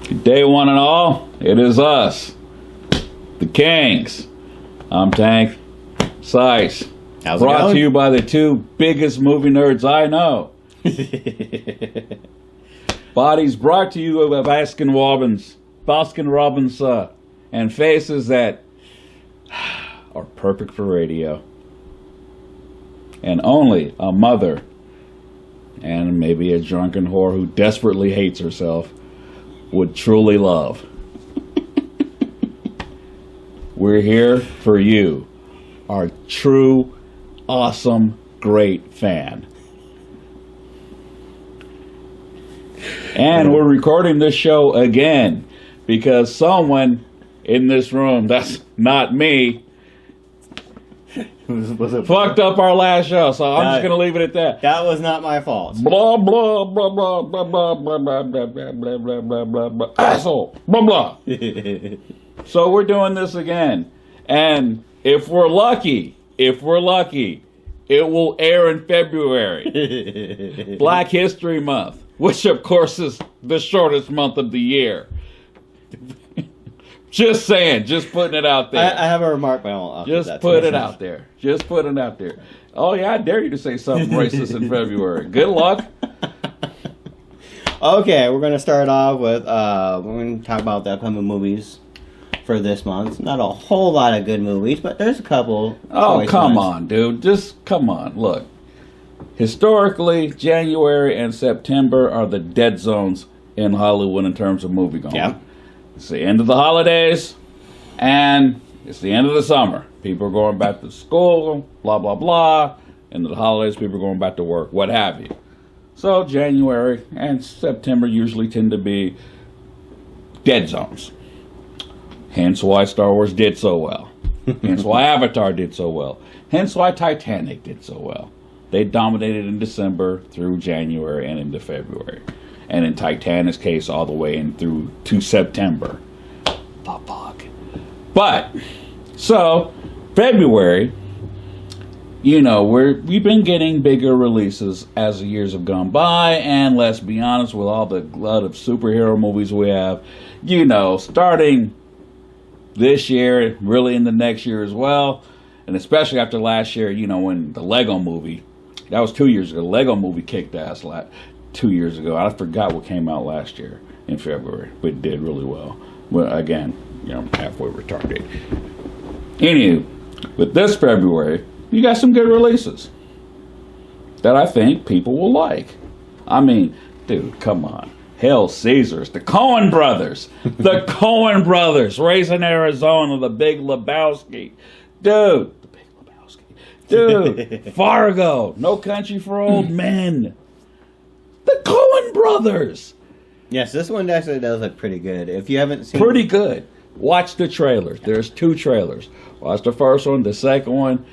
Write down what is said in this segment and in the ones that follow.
Day one and all, it is us, the Kings. I'm Tank. Sice. How's it Brought going? to you by the two biggest movie nerds I know. Bodies brought to you by Baskin Robbins, and faces that are perfect for radio. And only a mother and maybe a drunken whore who desperately hates herself would truly love. We're here for you, our true, awesome, great fan. And we're recording this show again because someone in this room, that's not me, fucked up our last show, so I'm just going to leave it at that. That was not my fault. Blah, blah, blah, blah, blah, blah, blah, blah, blah, blah, blah, blah, blah, blah, blah, asshole, blah, blah. So we're doing this again. And if we're lucky, it will air in February. Black History Month, which of course is the shortest month of the year. Just saying, just putting it out there. I have a remark, but I won't. Just put it out there. Just put it out there. Oh yeah, I dare you to say something racist in February. Good luck. Okay, we're going to start off with, we're going to talk about the upcoming movies for this month. Not a whole lot of good movies, but there's a couple. Oh, come on, dude. Just come on. Look. Historically, January and September are the dead zones in Hollywood in terms of movie going. Yeah. It's the end of the holidays, and it's the end of the summer. People are going back to school, blah, blah, blah. End of the holidays, people are going back to work, what have you. So January and September usually tend to be dead zones. Hence why Star Wars did so well. Hence why Avatar did so well. Hence why Titanic did so well. They dominated in December through January and into February. And in Titanic's case, all the way in through to September. Fuck. But, so, February, you know, we've been getting bigger releases as the years have gone by, and let's be honest, with all the glut of superhero movies we have, you know, starting this year, really in the next year as well, and especially after last year, you know, when the Lego movie, that was 2 years ago, the Lego movie kicked ass 2 years ago. I forgot what came out last year in February, but it did really well. Well, again, you know, halfway retarded. Anywho, with this February, you got some good releases that I think people will like. I mean, dude, come on. Hail Caesars, the Coen brothers, Raising Arizona, the Big Lebowski. Dude, Fargo, No Country for Old Men. The Coen brothers. Yes, this one actually does look pretty good. If you haven't seen Pretty good. Watch the trailers. There's 2 trailers. Watch the first one, the second one,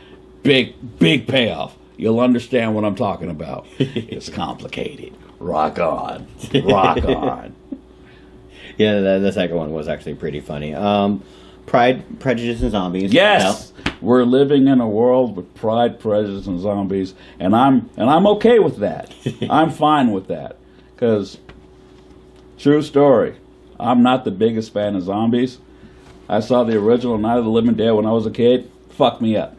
big payoff. You'll understand what I'm talking about. It's complicated. Rock on. Yeah, the second one was actually pretty funny. Pride, Prejudice, and Zombies. Yes. We're living in a world with pride, prejudice, and zombies, and I'm okay with that. I'm fine with that, because true story, I'm not the biggest fan of zombies. I saw the original Night of the Living Dead when I was a kid. Fucked me up.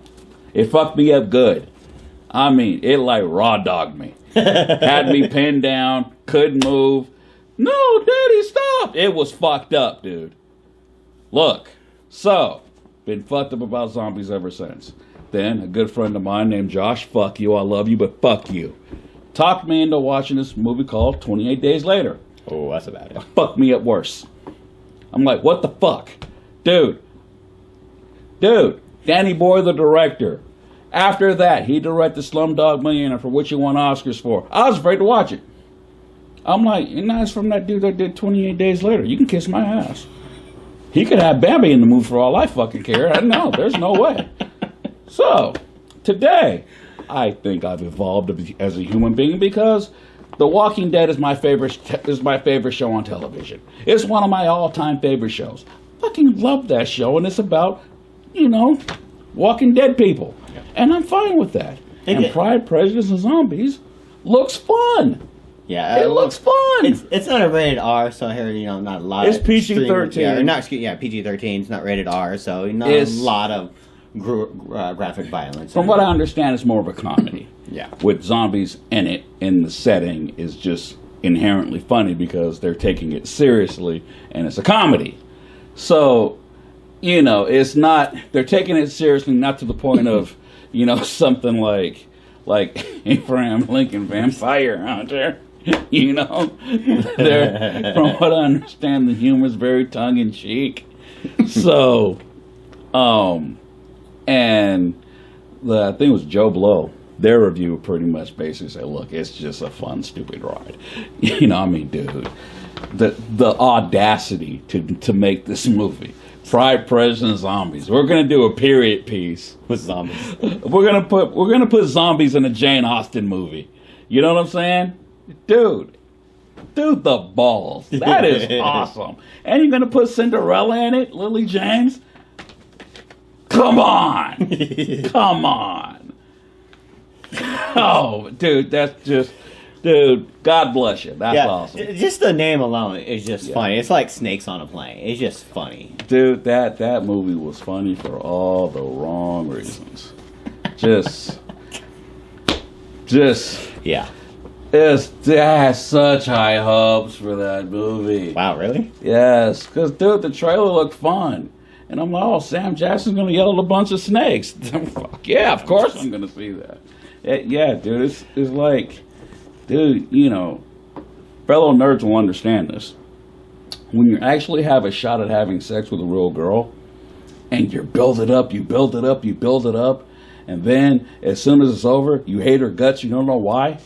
It fucked me up good. I mean, it like raw dogged me. Had me pinned down, couldn't move. No, Daddy, stop! It was fucked up, dude. Look, so. Been fucked up about zombies ever since. Then, a good friend of mine named Josh, fuck you, I love you, but fuck you, talked me into watching this movie called 28 Days Later. Oh, that's about it. Fucked me up worse. I'm like, what the fuck? Dude, Danny Boy, the director. After that, he directed Slumdog Millionaire, for which he won Oscars for. I was afraid to watch it. I'm like, and that's from that dude that did 28 Days Later. You can kiss my ass. He could have Bambi in the movie for all I fucking care. I know, there's no way. So, today, I think I've evolved as a human being because The Walking Dead is my favorite show on television. It's one of my all-time favorite shows. Fucking love that show, and it's about, you know, Walking Dead people. And I'm fine with that. And Pride, Prejudice, and Zombies looks fun. Yeah, It looks fun. It's not a rated R, so here not a lot. It's of PG-13. Yeah, or not PG-13. It's not rated R, so not a lot of graphic violence. From what I understand, it's more of a comedy. Yeah, with zombies in it, in the setting is just inherently funny because they're taking it seriously, and it's a comedy. So, it's not, they're taking it seriously, not to the point of, something like Abraham Lincoln Vampire Hunter. They're, from what I understand, the humor is very tongue in cheek. So, and I think it was Joe Blow. Their review pretty much basically said, "Look, it's just a fun, stupid ride." Dude, the audacity to make this movie, Fried President Zombies. We're gonna do a period piece with zombies. We're gonna put zombies in a Jane Austen movie. You know what I'm saying, dude? Dude, the balls. That is awesome. And you're gonna put Cinderella in it, Lily James. Come on, come on. Oh, dude, that's just, God bless you. That's awesome. Just the name alone is just funny. It's like Snakes on a Plane. It's just funny. Dude, that movie was funny for all the wrong reasons. Just, yeah. I had such high hopes for that movie. Wow, really? Yes, because, dude, the trailer looked fun. And I'm like, oh, Sam Jackson's going to yell at a bunch of snakes. Fuck yeah, of course I'm going to see that. Yeah, dude, it's like, dude, fellow nerds will understand this. When you actually have a shot at having sex with a real girl, and you build it up, and then as soon as it's over, you hate her guts, you don't know why.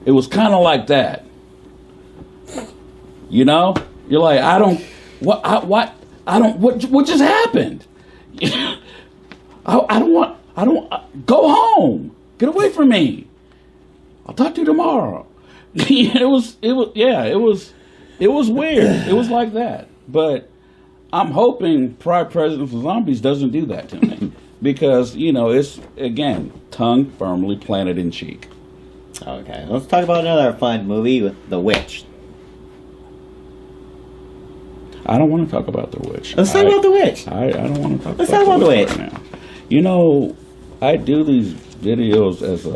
It was kind of like that. You're like, what just happened? I don't, go home. Get away from me. I'll talk to you tomorrow. It was weird. It was like that. But I'm hoping Pride President for Zombies doesn't do that to me. Because, it's, again, tongue firmly planted in cheek. Okay, let's talk about another fun movie with The Witch. I don't want to talk about The Witch. Let's talk about The Witch. I don't want to talk Let's talk about The Witch. right now. I do these videos as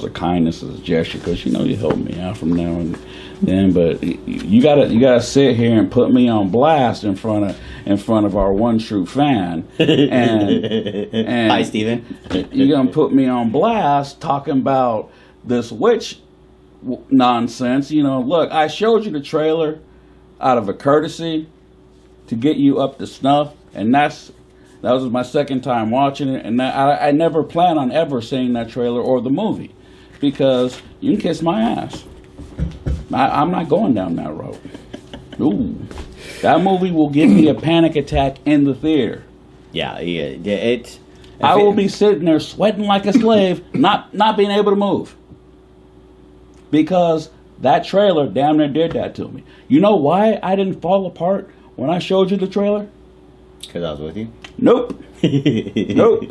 a kindness, as a gesture, because you help me out from now and then. But you gotta sit here and put me on blast in front of our one true fan. And hi, Steven. You're gonna put me on blast talking about this witch nonsense. Look, I showed you the trailer out of a courtesy to get you up to snuff, and that was my second time watching it, and I never plan on ever seeing that trailer or the movie, because you can kiss my ass. I'm not going down that road. Ooh, that movie will give me a panic attack in the theater. Yeah. I will be sitting there sweating like a slave, not being able to move, because that trailer damn near did that to me. You know why I didn't fall apart when I showed you the trailer? Because I was with you? Nope. Nope.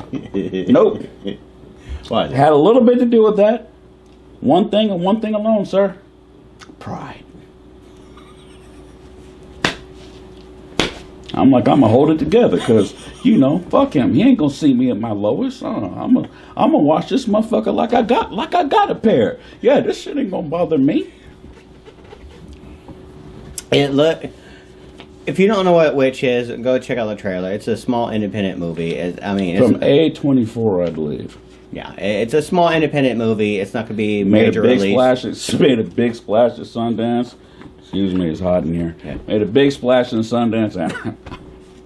Why? It had a little bit to do with that. One thing and one thing alone, sir. Pride. I'm like, I'm going to hold it together because, fuck him. He ain't going to see me at my lowest. I'm going to watch this motherfucker like I got a pair. Yeah, this shit ain't going to bother me. If you don't know what Witch is, go check out the trailer. It's a small independent movie. It's from A24, I believe. Yeah, it's a small independent movie. It's not going to be major release. It's made a big splash at Sundance. Excuse me, it's hot in here. Yeah. Made a big splash in Sundance and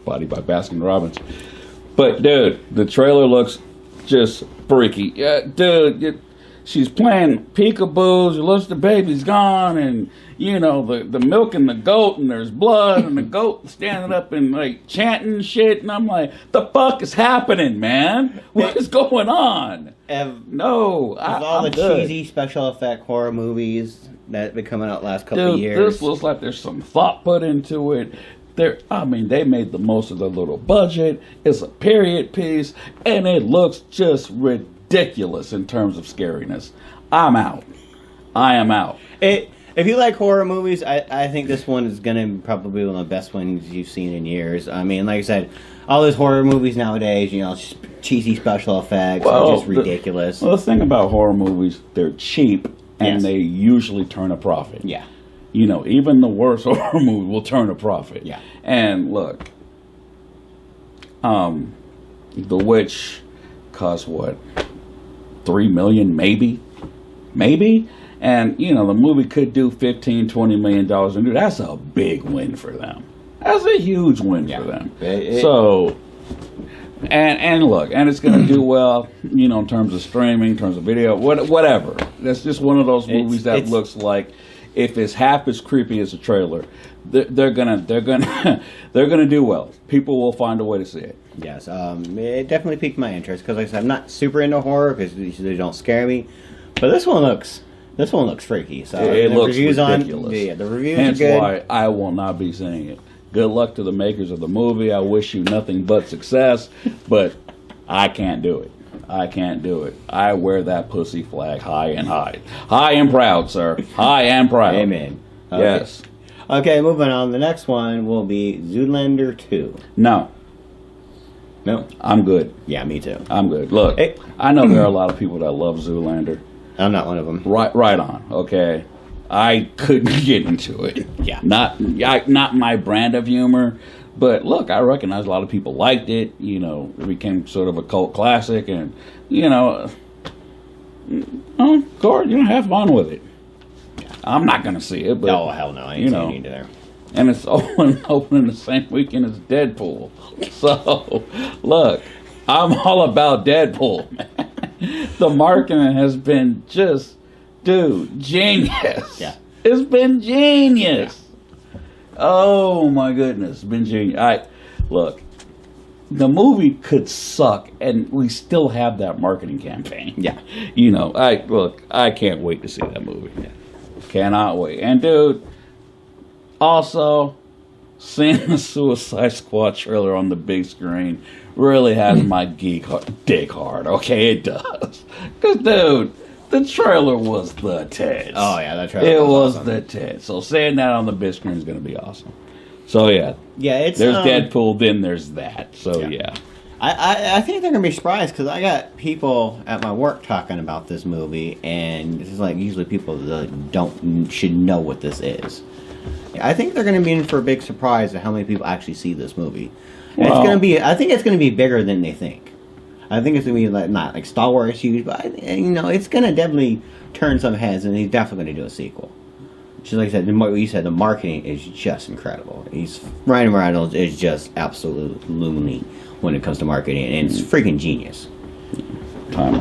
Body by Baskin-Robbins. But dude, the trailer looks just freaky. Yeah, dude, she's playing peekaboos. You look, the baby's gone, and the milk and the goat, and there's blood, and the goat standing up and like chanting shit, and I'm like, the fuck is happening, man? What is going on? No, I'm good. Cheesy special effect horror movies that have been coming out last couple of years. This looks like there's some thought put into it. They made the most of the little budget. It's a period piece, and it looks just ridiculous in terms of scariness. I'm out. I am out. If you like horror movies, I think this one is going to probably be one of the best ones you've seen in years. I mean, like I said, all those horror movies nowadays, it's just cheesy special effects, just ridiculous. The thing about horror movies, they're cheap, and they usually turn a profit. Yeah. Even the worst horror movie will turn a profit. Yeah. And look, The Witch cost what? $3 million, maybe? And, the movie could do $15-20 million. And dude, that's a big win for them. That's a huge win for them. So, and look, and it's going to do well, in terms of streaming, in terms of video, whatever. That's just one of those movies that looks like, if it's half as creepy as a trailer, they're gonna do well. People will find a way to see it. Yes, it definitely piqued my interest because, like I said, I'm not super into horror because they don't scare me. But this one looks freaky. So it looks ridiculous. The reviews Hence are good. why I will not be seeing it. Good luck to the makers of the movie. I wish you nothing but success, but I can't do it. I can't do it. I wear that pussy flag high and proud, sir. High and proud. Amen. Okay. Yes. Okay, moving on. The next one will be Zoolander 2. No. I'm good. Yeah, me too. I'm good. Look, I know there are a lot of people that love Zoolander. I'm not one of them. Right on. Okay. I couldn't get into it. Yeah. Not my brand of humor. But look, I recognize a lot of people liked it. It became sort of a cult classic, and Gord, have fun with it. I'm not gonna see it, but oh hell no, I ain't seeing it either. And it's opening the same weekend as Deadpool. So look, I'm all about Deadpool, man. The marketing has been just, genius. Yeah, it's been genius. Yeah. Oh my goodness, it's been genius. Look, the movie could suck, and we still have that marketing campaign. Yeah, I can't wait to see that movie. Yeah. Cannot wait. And dude, also seeing the Suicide Squad trailer on the big screen really has my dick hard. Okay, it does. Because dude, the trailer was the tits. Oh yeah, that trailer was awesome. The tits. So seeing that on the big screen is going to be awesome. So yeah, it's there's Deadpool, then there's that. So yeah. I think they're gonna be surprised because I got people at my work talking about this movie, and this is like usually people that should know what this is. I think they're gonna be in for a big surprise at how many people actually see this movie. Well, I think it's gonna be bigger than they think. I think it's gonna be not like Star Wars huge, but it's gonna definitely turn some heads, and he's definitely gonna do a sequel. Just like I said, what you said, the marketing is just incredible. Ryan Reynolds is just absolutely loony when it comes to marketing, and it's freaking genius.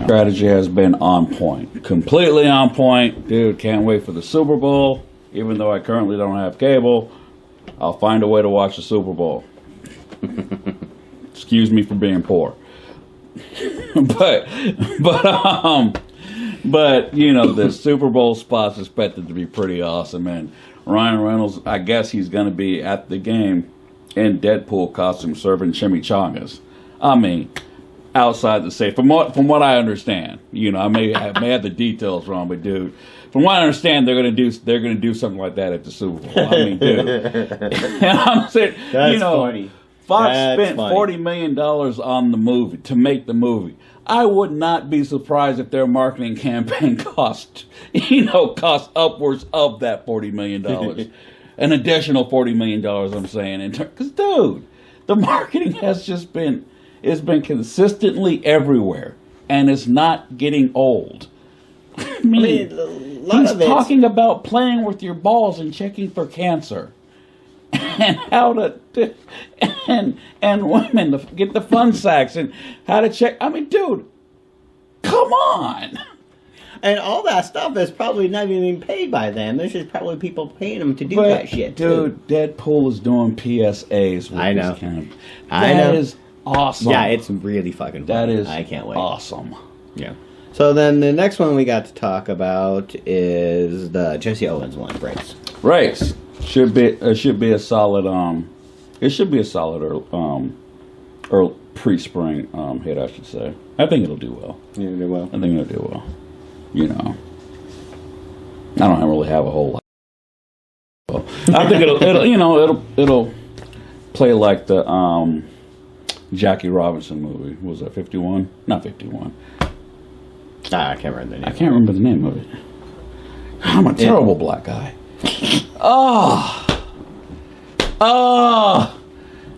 Strategy has been on point. Completely on point. Dude, can't wait for the Super Bowl. Even though I currently don't have cable, I'll find a way to watch the Super Bowl. Excuse me for being poor. But the Super Bowl spot's expected to be pretty awesome, and Ryan Reynolds, I guess he's going to be at the game in Deadpool costume serving chimichangas. I mean, outside the safe. From what I understand, I may have the details wrong, but dude, from what I understand, they're gonna do something like that at the Super Bowl. I mean, dude, and I'm saying, that's funny. Fox spent $40 million on the movie to make the movie. I would not be surprised if their marketing campaign cost upwards of that $40 million. An additional $40 million, I'm saying. Because, dude, the marketing has just been consistently everywhere. And it's not getting old. I mean he's talking about playing with your balls and checking for cancer. And how to and women to get the fun sacks and how to check. I mean, dude, come on. And all that stuff is probably not even being paid by them. There's just probably people paying them to do that shit. Dude, Deadpool is doing PSAs with I know. this kind of, I know. That is awesome. Yeah, it's really fucking fun. That is I can't wait. Awesome. Yeah. So then the next one we got to talk about is the Jesse Owens one, Race. Should be a solid it should be a solid or pre-spring hit, I should say. I think it'll do well. It'll do well. I think it'll do well. I don't really have a whole lot. Well, I think it'll play like the Jackie Robinson movie. What was that 51? Not 51. I can't remember the name. I can't remember the name of it. I'm a terrible black guy. Oh.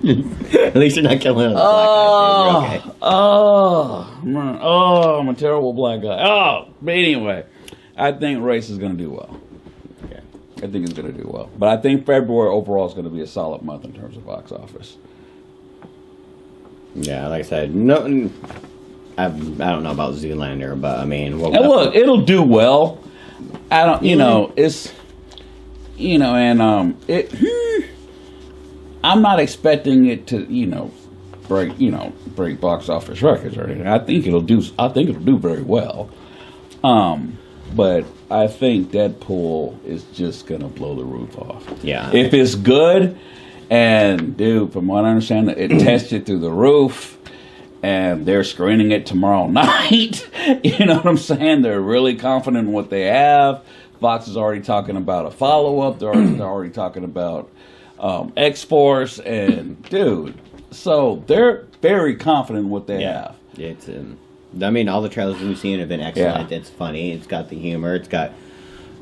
At least you're not killing a black guy. Okay. I'm a terrible black guy. Oh, but anyway, I think Race is going to do well. Okay. I think it's going to do well. But I think February overall is going to be a solid month in terms of box office. Yeah, like I said, no, I don't know about Zoolander, but I mean, and look, it'll do well. I don't, it's, and I'm not expecting it to, break box office records or anything. I think it'll do very well. But I think Deadpool is just gonna blow the roof off. Yeah. If it's good, and dude, from what I understand, it tested through the roof, and they're screening it tomorrow night. You know what I'm saying? They're really confident in what they have. Fox is already talking about a follow-up. They're already talking about X-Force, and dude, so they're very confident in what they have. It's I mean, all the trailers we've seen have been excellent. Yeah. It's funny. It's got the humor. It's got,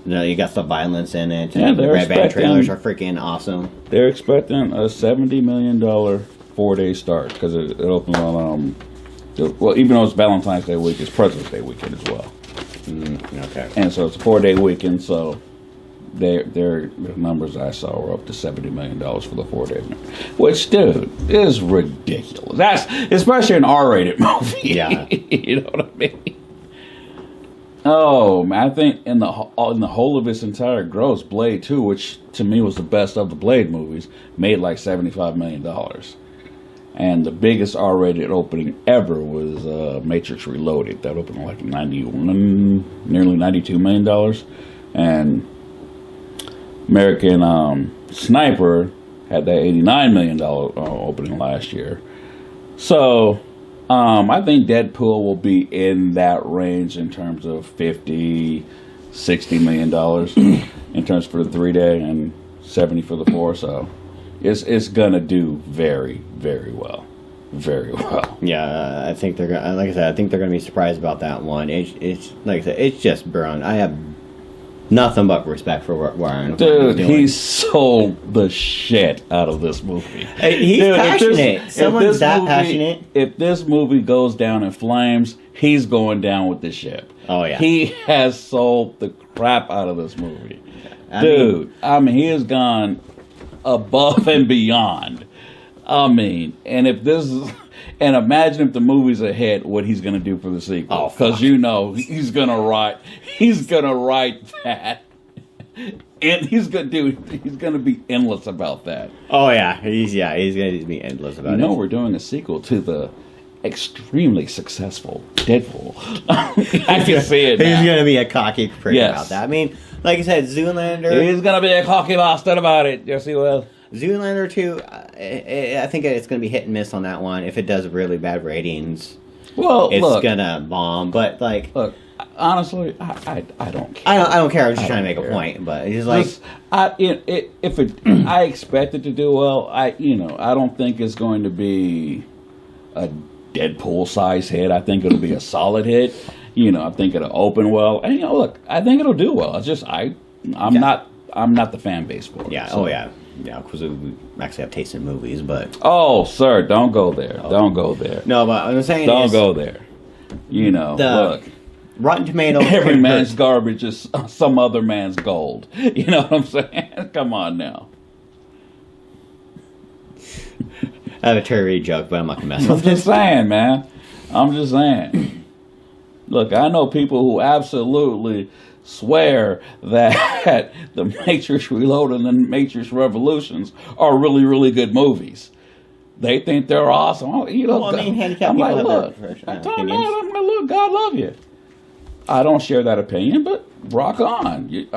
you got some violence in it. Yeah, the Red Band trailers are freaking awesome. They're expecting a $70 million 4-day start because it opens on well, even though it's Valentine's Day week, it's President's Day weekend as well. Okay. And so it's a 4-day weekend, so the numbers I saw were up to $70 million for the 4-day, which, dude, is ridiculous. That's especially an R-rated movie. Yeah. You know what I mean? Oh man, I think in the whole of its entire gross, Blade 2, which to me was the best of the Blade movies, made like $75 million. And the biggest R-rated opening ever was Matrix Reloaded. That opened like nearly $92 million. And American Sniper had that $89 million opening last year. So I think Deadpool will be in that range in terms of $50, $60 million in terms for the 3-day and 70 for the 4. So it's gonna do very, very well. Very well. Yeah, I think they're gonna. Like I said, I think they're gonna be surprised about that one. It's like I said, it's just Brown. I have nothing but respect for Ryan. Dude, he sold the shit out of this movie. He's passionate. Someone's that passionate. If this movie goes down in flames, he's going down with the ship. Oh yeah. He has sold the crap out of this movie. I mean, he has gone above and beyond. And imagine if the movie's a hit, what he's gonna do for the sequel? Because he's gonna write that, and he's gonna be endless about that. Oh yeah, he's gonna be endless about it. We're doing a sequel to the extremely successful Deadpool. I can see it. He's gonna be a cocky prick about that. I mean, like I said, Zoolander. He's gonna be a cocky bastard about it. Yes, he will. Zoolander 2, I think it's going to be hit and miss on that one. If it does really bad ratings, it's going to bomb. But, look, honestly, I don't care. I don't care. I'm just trying to make a point. But it's like... I expect it to do well. I don't think it's going to be a Deadpool-size hit. I think it'll be a solid hit. I think it'll open well. And, look, I think it'll do well. It's just, I'm not the fan base for it. Yeah, so. Oh, yeah. Yeah, because we actually have taste in movies, but... Oh, sir, don't go there. Oh. Don't go there. No, but I'm saying don't go there. Look. Rotten Tomatoes... Every man's garbage is some other man's gold. You know what I'm saying? Come on now. I have a Terry joke, but I'm not going to mess with it. I'm just saying, man. I'm just saying. Look, I know people who absolutely... swear that the Matrix Reloaded and the Matrix Revolutions are really, really good movies. They think they're awesome. Handicapped I'm like, people look, God love you. I don't share that opinion, but rock on. You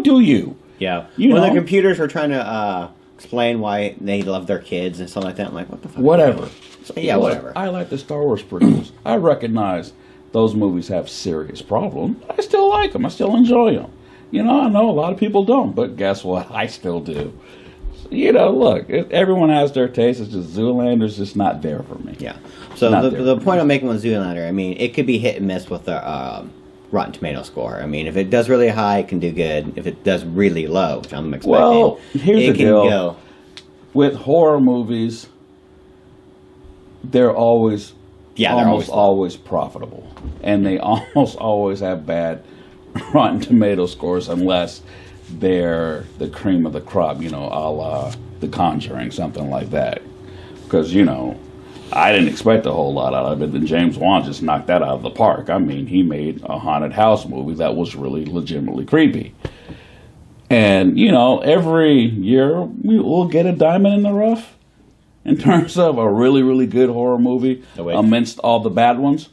do you. Yeah. The computers are trying to explain why they love their kids and stuff like that, I'm like, what the fuck? Whatever. So, yeah, whatever. I like the Star Wars prequels. I recognize those movies have serious problems. I still like them. I still enjoy them. I know a lot of people don't, but guess what? I still do. Look, everyone has their taste. It's just Zoolander's just not there for me. Yeah. So the point I'm making with Zoolander, I mean, it could be hit and miss with the Rotten Tomato score. I mean, if it does really high, it can do good. If it does really low, which I'm expecting, well, here's it the can deal. go. With horror movies, they're always always profitable, and they almost always have bad Rotten Tomato scores unless they're the cream of the crop, a la The Conjuring, something like that. Because, I didn't expect a whole lot out of it. Then James Wan just knocked that out of the park. I mean, he made a haunted house movie that was really legitimately creepy. And, every year we'll get a diamond in the rough in terms of a really, really good horror movie amidst all the bad ones.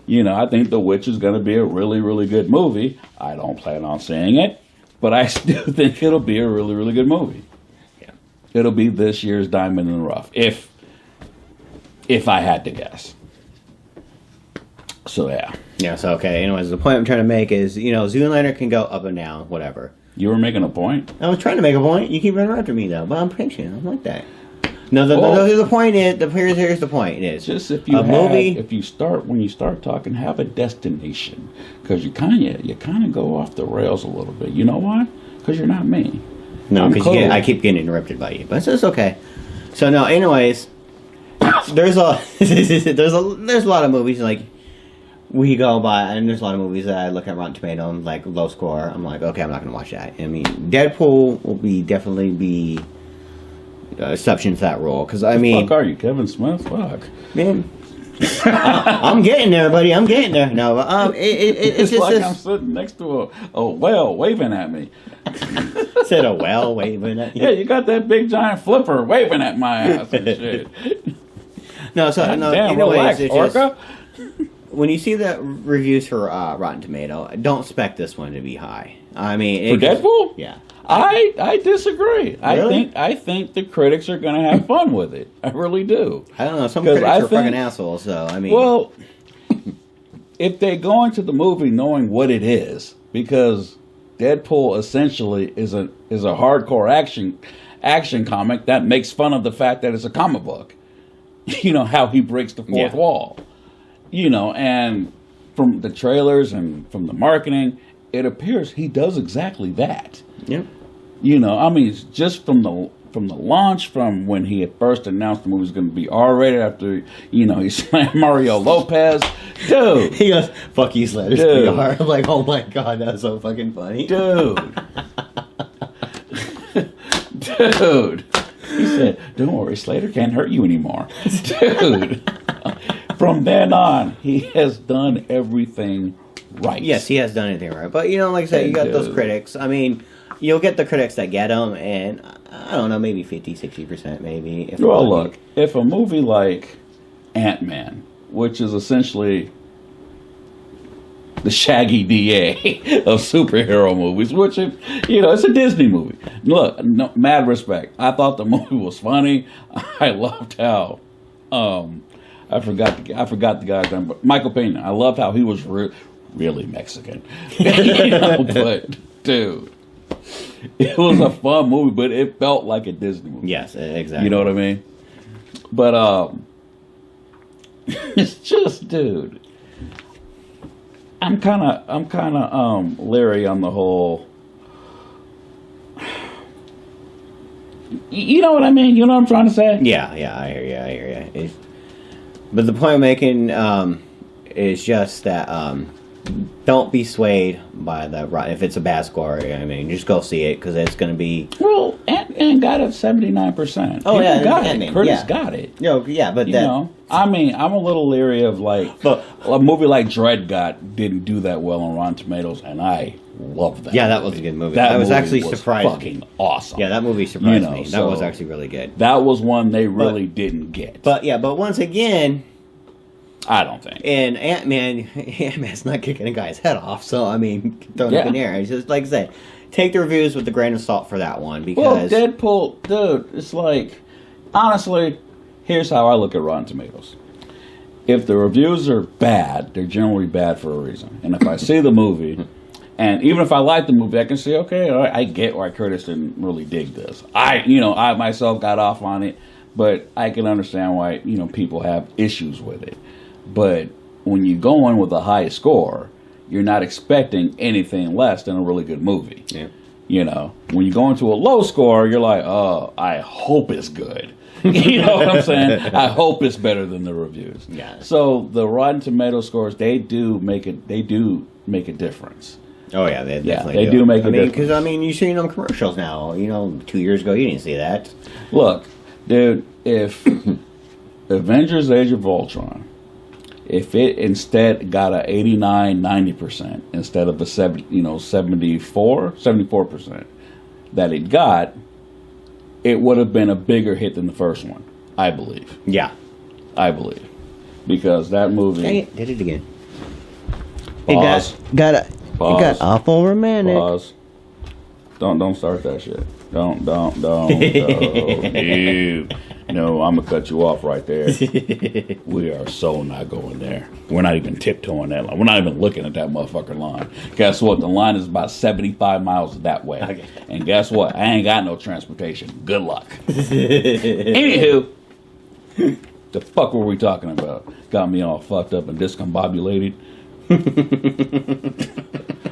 I think The Witch is going to be a really, really good movie. I don't plan on seeing it, but I still think it'll be a really, really good movie. Yeah. It'll be this year's diamond in the rough, if I had to guess. So, yeah. Yeah, so, okay. Anyways, the point I'm trying to make is, Zoolander can go up and down, whatever. You were making a point? I was trying to make a point. You keep running after me, though. But I'm patient. I'm like that. No, the point is, here's the point is, just when you start talking, have a destination, because you kind of go off the rails a little bit. You know why? Because you're not me. No, because I keep getting interrupted by you, but it's okay. So no, anyways, there's a lot of movies like we go by, and there's a lot of movies that I look at Rotten Tomatoes and like low score. I'm like, okay, I'm not gonna watch that. I mean, Deadpool will definitely be exception to that rule, because I mean, fuck are you, Kevin Smith? Fuck, man. I'm getting there, buddy. I'm getting there. No, it's just like I'm sitting next to a whale waving at me. Said a whale waving at you. Yeah, you got that big giant flipper waving at my ass and shit. No, so God no. Damn, Anyways, relax, Orca. When you see the reviews for Rotten Tomato, don't expect this one to be high. I mean, for Deadpool? Yeah. I disagree. Really? I think the critics are going to have fun with it. I really do. I don't know. Some critics are fucking assholes, so I mean. Well, if they go into the movie knowing what it is, because Deadpool essentially is a hardcore action comic that makes fun of the fact that it's a comic book. How he breaks the fourth wall. And from the trailers and from the marketing, it appears he does exactly that. Yeah. I mean, just from the launch, from when he had first announced the movie was going to be R-rated after, he slammed Mario Lopez. Dude. He goes, fuck you, Slater. Dude. I'm like, oh my God, that's so fucking funny. Dude. Dude. He said, don't worry, Slater can't hurt you anymore. Dude. From then on, he has done everything right. Yes, he has done everything right. But, like I said, you got those critics. I mean, you'll get the critics that get them, and I don't know, maybe 50, 60% maybe. Look, if a movie like Ant-Man, which is essentially the Shaggy DA of superhero movies, which is, it's a Disney movie. Look, no, mad respect. I thought the movie was funny. I loved how, I forgot the guy's name, but Michael Pena. I loved how he was really Mexican. But dude, it was a fun movie, but it felt like a Disney movie. Yes, exactly. You know what I mean? But it's just, dude, I'm kind of leery on the whole. You know what I mean? You know what I'm trying to say? Yeah, I hear you. But the point I'm making is just that don't be swayed by if it's a bad score. I mean, just go see it because it's going to be. Well, Ant-Man got it 79%. Oh yeah, got it. Curtis got it. Yeah, but I mean, I'm a little leery of a movie like Dredd didn't do that well on Rotten Tomatoes, and I love that. Yeah, that was a good movie. That was movie actually was surprising. Fucking awesome. Yeah, that movie surprised me. That was actually really good. That was one they really didn't get. But once again, I don't think. And Ant-Man's not kicking a guy's head off. So I mean, throwing up in the air. It's just like I said, take the reviews with a grain of salt for that one because Deadpool, dude, it's like honestly, here's how I look at Rotten Tomatoes. If the reviews are bad, they're generally bad for a reason. And if I see the movie And even if I like the movie, I can say, okay, all right, I get why Curtis didn't really dig this. I myself got off on it, but I can understand why, people have issues with it. But when you go in with a high score, you're not expecting anything less than a really good movie. Yeah. When you go into a low score, you're like, oh, I hope it's good. You know what I'm saying? I hope it's better than the reviews. Yeah. So the Rotten Tomato scores, they do make a difference. Oh yeah, they definitely do make a difference. Because you've seen them commercials now. 2 years ago you didn't see that. Look, dude, if Avengers: Age of Ultron, if it instead got a 89, 90% instead of the 74% that it got, it would have been a bigger hit than the first one, I believe. Yeah. I believe. Because that movie... Dang it, did it again. Pause. It got awful romantic. Pause. Don't start that shit. Don't. No, I'm going to cut you off right there. We are so not going there. We're not even tiptoeing that line. We're not even looking at that motherfucking line. Guess what? The line is about 75 miles that way. Okay. And guess what? I ain't got no transportation. Good luck. Anywho, the fuck were we talking about? Got me all fucked up and discombobulated.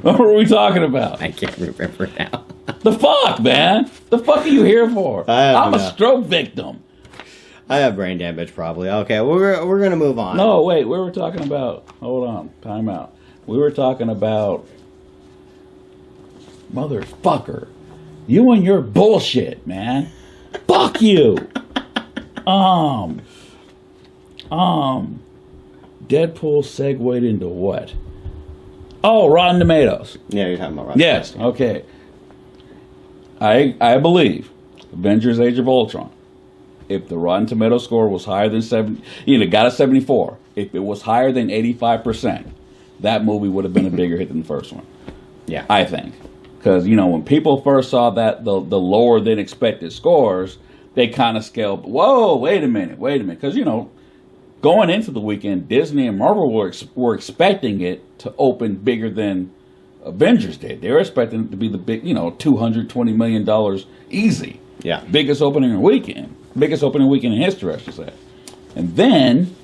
What were we talking about? I can't remember now. The fuck, man? The fuck are you here for? I'm a stroke victim. I have brain damage, probably. Okay, we're gonna move on. No, wait. We were talking about. Hold on. Time out. We were talking about. Motherfucker. You and your bullshit, man. Fuck you. Deadpool segued into what? Oh, Rotten Tomatoes. Yeah, you're talking about Rotten Yes. Tomatoes. Okay. I believe Avengers: Age of Ultron. If the Rotten Tomato score was higher than 70, got a 74. If it was higher than 85%, that movie would have been a bigger hit than the first one. Yeah, I think, because when people first saw that the lower than expected scores, they kind of scaled. Whoa, wait a minute, because going into the weekend, Disney and Marvel were expecting it to open bigger than Avengers did. They were expecting it to be the big, $220 million easy. Yeah, biggest opening weekend in history, I should say. And then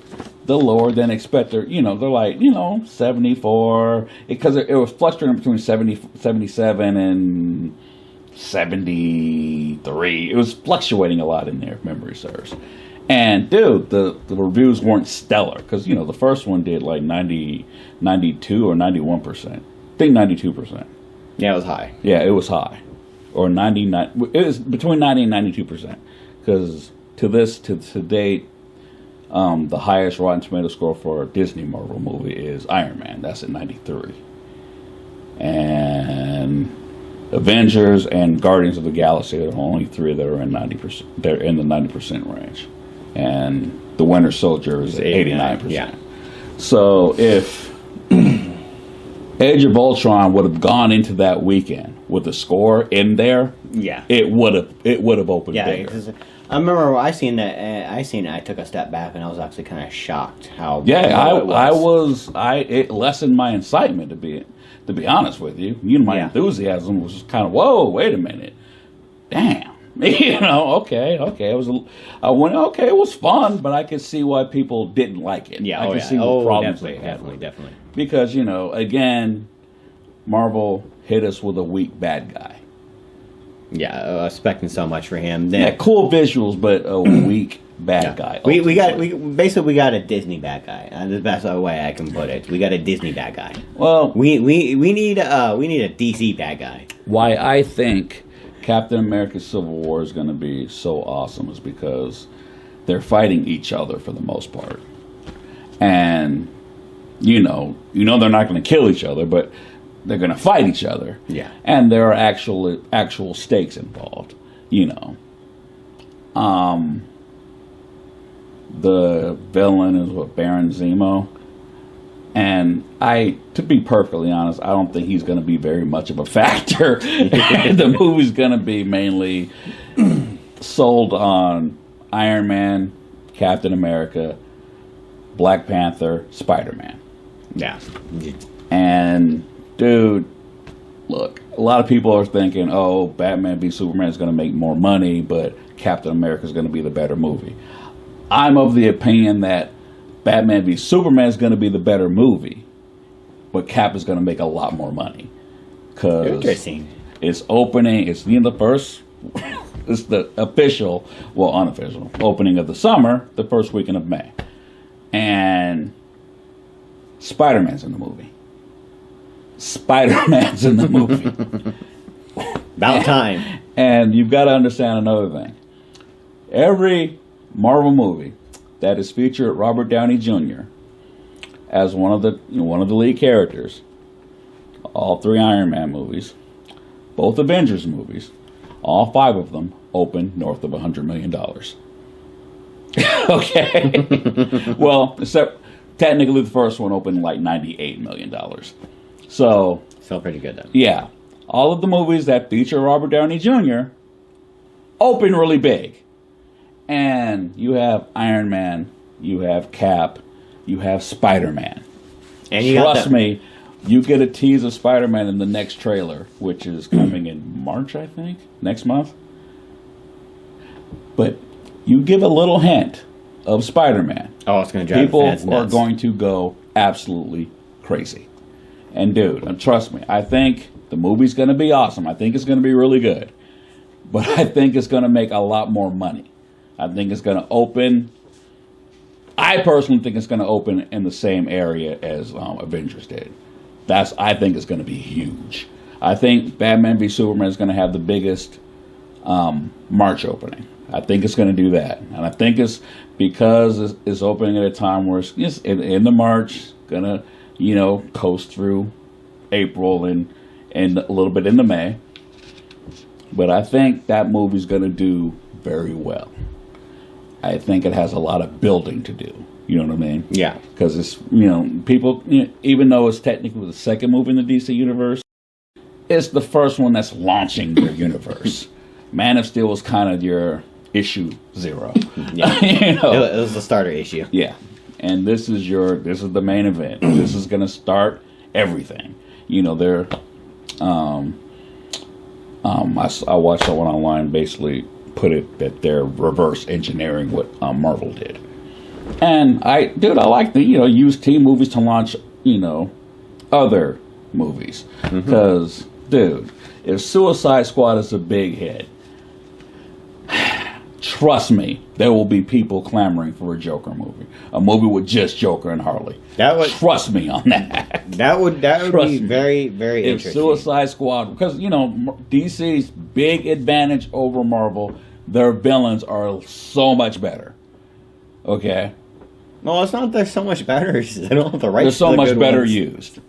the lower than expected, they're like, 74, because it was fluctuating between 77 and 73. It was fluctuating a lot in there, if memory serves. And dude, the reviews weren't stellar, because the first one did like 92 or 91%. I think 92%. Yeah, it was high. Yeah, it was high. Or 99. It was between 90 and 92%. Because to date, the highest Rotten Tomato score for a Disney Marvel movie is Iron Man. That's at 93. And Avengers and Guardians of the Galaxy are the only three that are in 90%. They're in the 90% range. And the Winter Soldier is at 89%. Yeah. So if Age of Ultron would have gone into that weekend with a score in there, yeah, it would have opened bigger. Because I remember I seen it. I took a step back and I was actually kind of shocked how. Yeah, it lessened my excitement to be honest with you. My enthusiasm was just kind of, whoa, wait a minute, damn. Okay. It was fun, but I could see why people didn't like it. Yeah, I could see what problems definitely. Because again, Marvel hit us with a weak bad guy. Yeah, expecting so much for him. Yeah, cool visuals, but a weak bad guy. We got a Disney bad guy. That's the best way I can put it. We got a Disney bad guy. Well, we need a DC bad guy. Why I think Captain America: Civil War is going to be so awesome is because they're fighting each other for the most part, and they're not going to kill each other, but they're going to fight each other. Yeah, and there are actual stakes involved. The villain is Baron Zemo. And to be perfectly honest, I don't think he's going to be very much of a factor. The movie's going to be mainly sold on Iron Man, Captain America, Black Panther, Spider-Man. Yeah. And, dude, look, a lot of people are thinking, oh, Batman v Superman is going to make more money, but Captain America is going to be the better movie. I'm of the opinion that Batman v Superman is going to be the better movie, but Cap is going to make a lot more money. Interesting. It's opening, it's the first, it's the official, well, unofficial, opening of the summer, the first weekend of May. And Spider-Man's in the movie. Spider-Man's in the movie. About time. And you've got to understand another thing. Every Marvel movie that has featured Robert Downey Jr. as one of the lead characters, all 3 Iron Man movies, both Avengers movies, all 5 of them opened north of $100 million. Okay. Well, except technically the first one opened like $98 million. So, still pretty good, though. Yeah. All of the movies that feature Robert Downey Jr. open really big. And you have Iron Man, you have Cap, you have Spider-Man. And you Trust me, you get a tease of Spider-Man in the next trailer, which is coming in March, I think, next month. But you give a little hint of Spider-Man. Oh, it's going to drive people fans nuts. are going to go absolutely crazy. And dude, trust me, I think the movie's going to be awesome. I think it's going to be really good. But I think it's going to make a lot more money. I think it's going to open... I personally think it's going to open in the same area as Avengers did. I think it's going to be huge. I think Batman v Superman is going to have the biggest March opening. I think it's going to do that. And I think it's because it's opening at a time where it's in the March, going to, coast through April and a little bit into May. But I think that movie's going to do very well. I think it has a lot of building to do. You know what I mean? Yeah. Because it's, people, even though it's technically the second movie in the DC universe, it's the first one that's launching their universe. Man of Steel was kind of your issue 0. Yeah. It was the starter issue. Yeah. And this is the main event. This is going to start everything. They're, I watched someone online basically put it that they're reverse engineering what Marvel did. And I like the, use team movies to launch, other movies. Because, dude, if Suicide Squad is a big hit, trust me, there will be people clamoring for a Joker movie. A movie with just Joker and Harley. Trust me on that. That would be very, very interesting. If Suicide Squad, because, DC's big advantage over Marvel, their villains are so much better. Okay? No, it's not they're so much better. They don't have the rights. They're so to the much good better ones. used.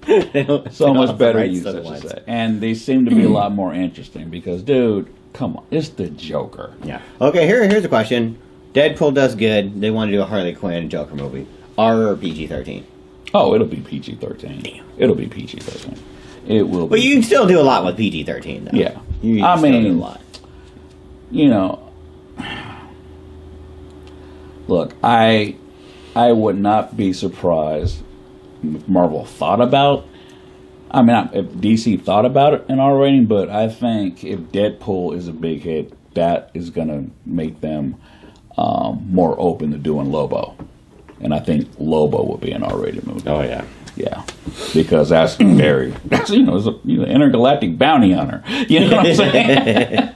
So much better used, I should say. And they seem to be a lot more interesting because, dude, come on, it's the Joker. Yeah. Okay, here's a question. Deadpool does good. They want to do a Harley Quinn and Joker movie. R or PG-13? Oh, it'll be PG-13. Damn. It'll be PG-13. It will be. But you can still do a lot with PG-13, though. Yeah. You can still do a lot. Look, I would not be surprised if Marvel thought about, if DC thought about it, an R rating, but I think if Deadpool is a big hit, that is going to make them more open to doing Lobo. And I think Lobo will be an R-rated movie. Oh, yeah. Yeah. Because that's it's an intergalactic bounty hunter. You know what I'm saying?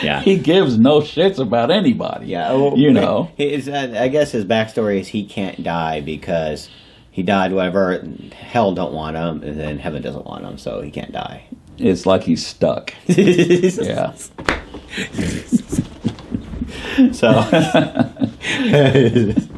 Yeah. He gives no shits about anybody. Yeah. Well, I guess his backstory is he can't die because he died whatever hell don't want him, and then heaven doesn't want him, so he can't die. It's like he's stuck. Yeah. So at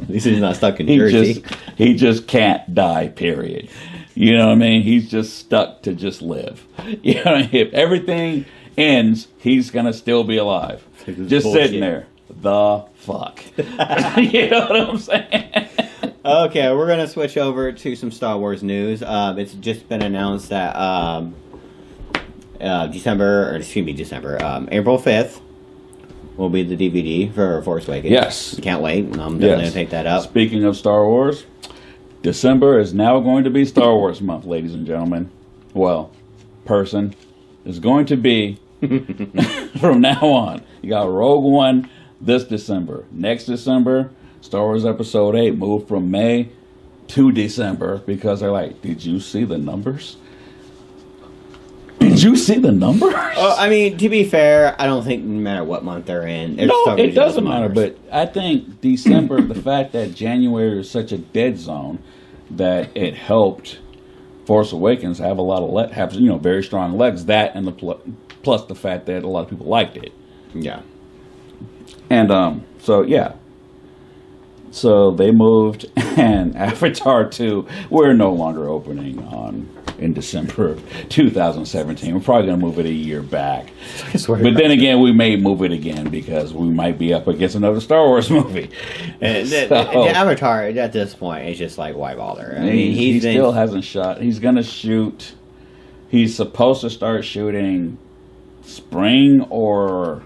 least he's not stuck in Jersey. He just can't die, period. You know what I mean? He's just stuck to just live. You know, if everything ends, he's gonna still be alive. Just bullshit. Sitting there. The fuck. You know what I'm saying? Okay, we're gonna switch over to some Star Wars news. It's just been announced that April 5th will be the DVD for Force Awakens. Yes. Can't wait. I'm definitely going to pick that up. Speaking of Star Wars, December is now going to be Star Wars month, ladies and gentlemen. Well, person, is going to be from now on. You got Rogue One this December. Next December, Star Wars Episode 8 moved from May to December because they're like, did you see the numbers? Did you see the numbers? Oh, I mean, to be fair, I don't think no matter what month they're in. No, it doesn't matter. But I think December, the fact that January is such a dead zone, that it helped Force Awakens have a lot of very strong legs. That and plus the fact that a lot of people liked it. Yeah. And so they moved, and Avatar 2, we're no longer opening in December of 2017. We're probably going to move it a year back. But then again, we may move it again because we might be up against another Star Wars movie. And the Avatar, at this point, is just like, why bother? I mean, he still hasn't shot. He's going to shoot. He's supposed to start shooting spring or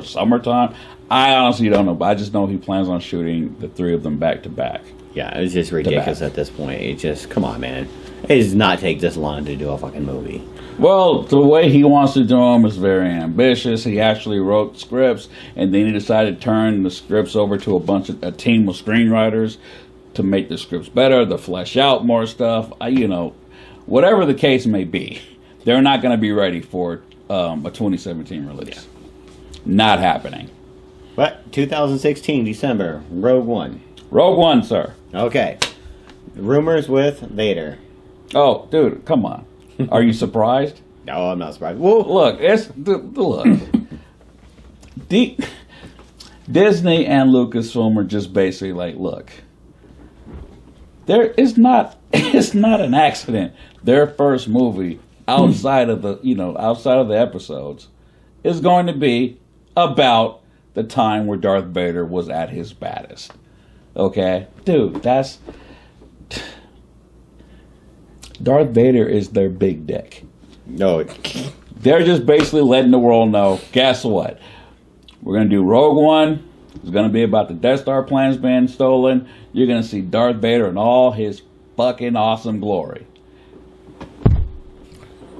summertime. I honestly don't know, but I just know he plans on shooting the three of them back to back. Yeah, it's just ridiculous at this point. It just, come on, man. It does not take this long to do a fucking movie. Well, the way he wants to do them is very ambitious. He actually wrote scripts, and then he decided to turn the scripts over to a team of screenwriters to make the scripts better, to flesh out more stuff. Whatever the case may be, they're not going to be ready for a 2017 release. Yeah. Not happening. But 2016, December, Rogue One. Rogue One, sir. Okay. Rumors with Vader. Oh, dude, come on. Are you surprised? No, I'm not surprised. Well, look, Disney and Lucasfilm are just basically like, look, it's not an accident. Their first movie outside of the episodes is going to be about the time where Darth Vader was at his baddest. Okay? Dude, Darth Vader is their big dick. No. They're just basically letting the world know, guess what? We're going to do Rogue One. It's going to be about the Death Star plans being stolen. You're going to see Darth Vader in all his fucking awesome glory.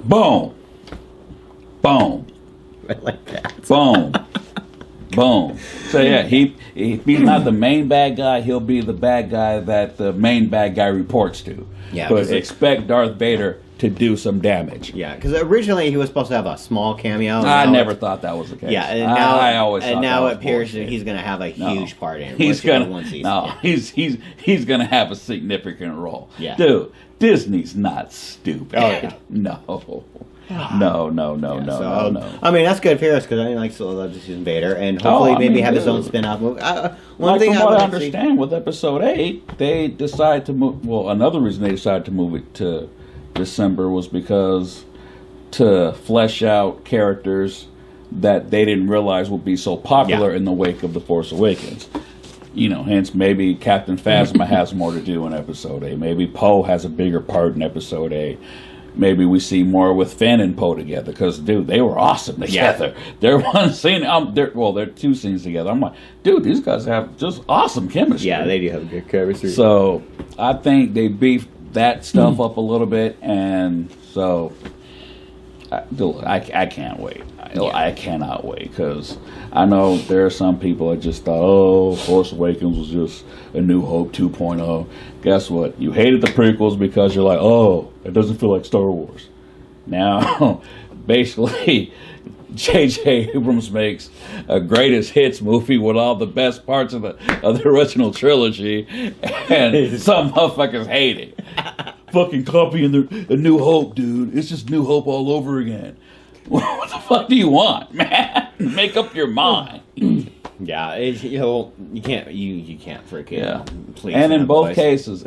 Boom. Boom. I like that. Boom. Boom. So yeah, if he's not the main bad guy, he'll be the bad guy that the main bad guy reports to. Yeah, but expect Darth Vader to do some damage. Yeah, because originally he was supposed to have a small cameo. I never thought that was the case. Yeah, and now I always and thought now that it appears that he's going to have a huge part in it. He's going to have a significant role. Yeah, dude, Disney's not stupid. Oh yeah, no. No. I mean, that's good for us because I love to see Vader, and hopefully maybe have his own spin-off movie. One thing I understand with Episode 8, they decided to move. Well, another reason they decided to move it to December was because to flesh out characters that they didn't realize would be so popular in the wake of The Force Awakens. Hence maybe Captain Phasma has more to do in Episode 8. Maybe Poe has a bigger part in Episode 8. Maybe we see more with Finn and Poe together because, dude, they were awesome together. Yeah. They're one scene. They're two scenes together. I'm like, dude, these guys have just awesome chemistry. Yeah, they do have good chemistry. So I think they beefed that stuff up a little bit, and so I can't wait. I cannot wait because I know there are some people that just thought, Force Awakens was just A New Hope 2.0. Guess what? You hated the prequels because you're like, it doesn't feel like Star Wars. Now, basically, J.J. Abrams makes a greatest hits movie with all the best parts of the original trilogy, and some motherfuckers hate it. Fucking copying A New Hope, dude. It's just New Hope all over again. What the fuck do you want, man? Make up your mind. Yeah, you can't freaking please. And in both cases,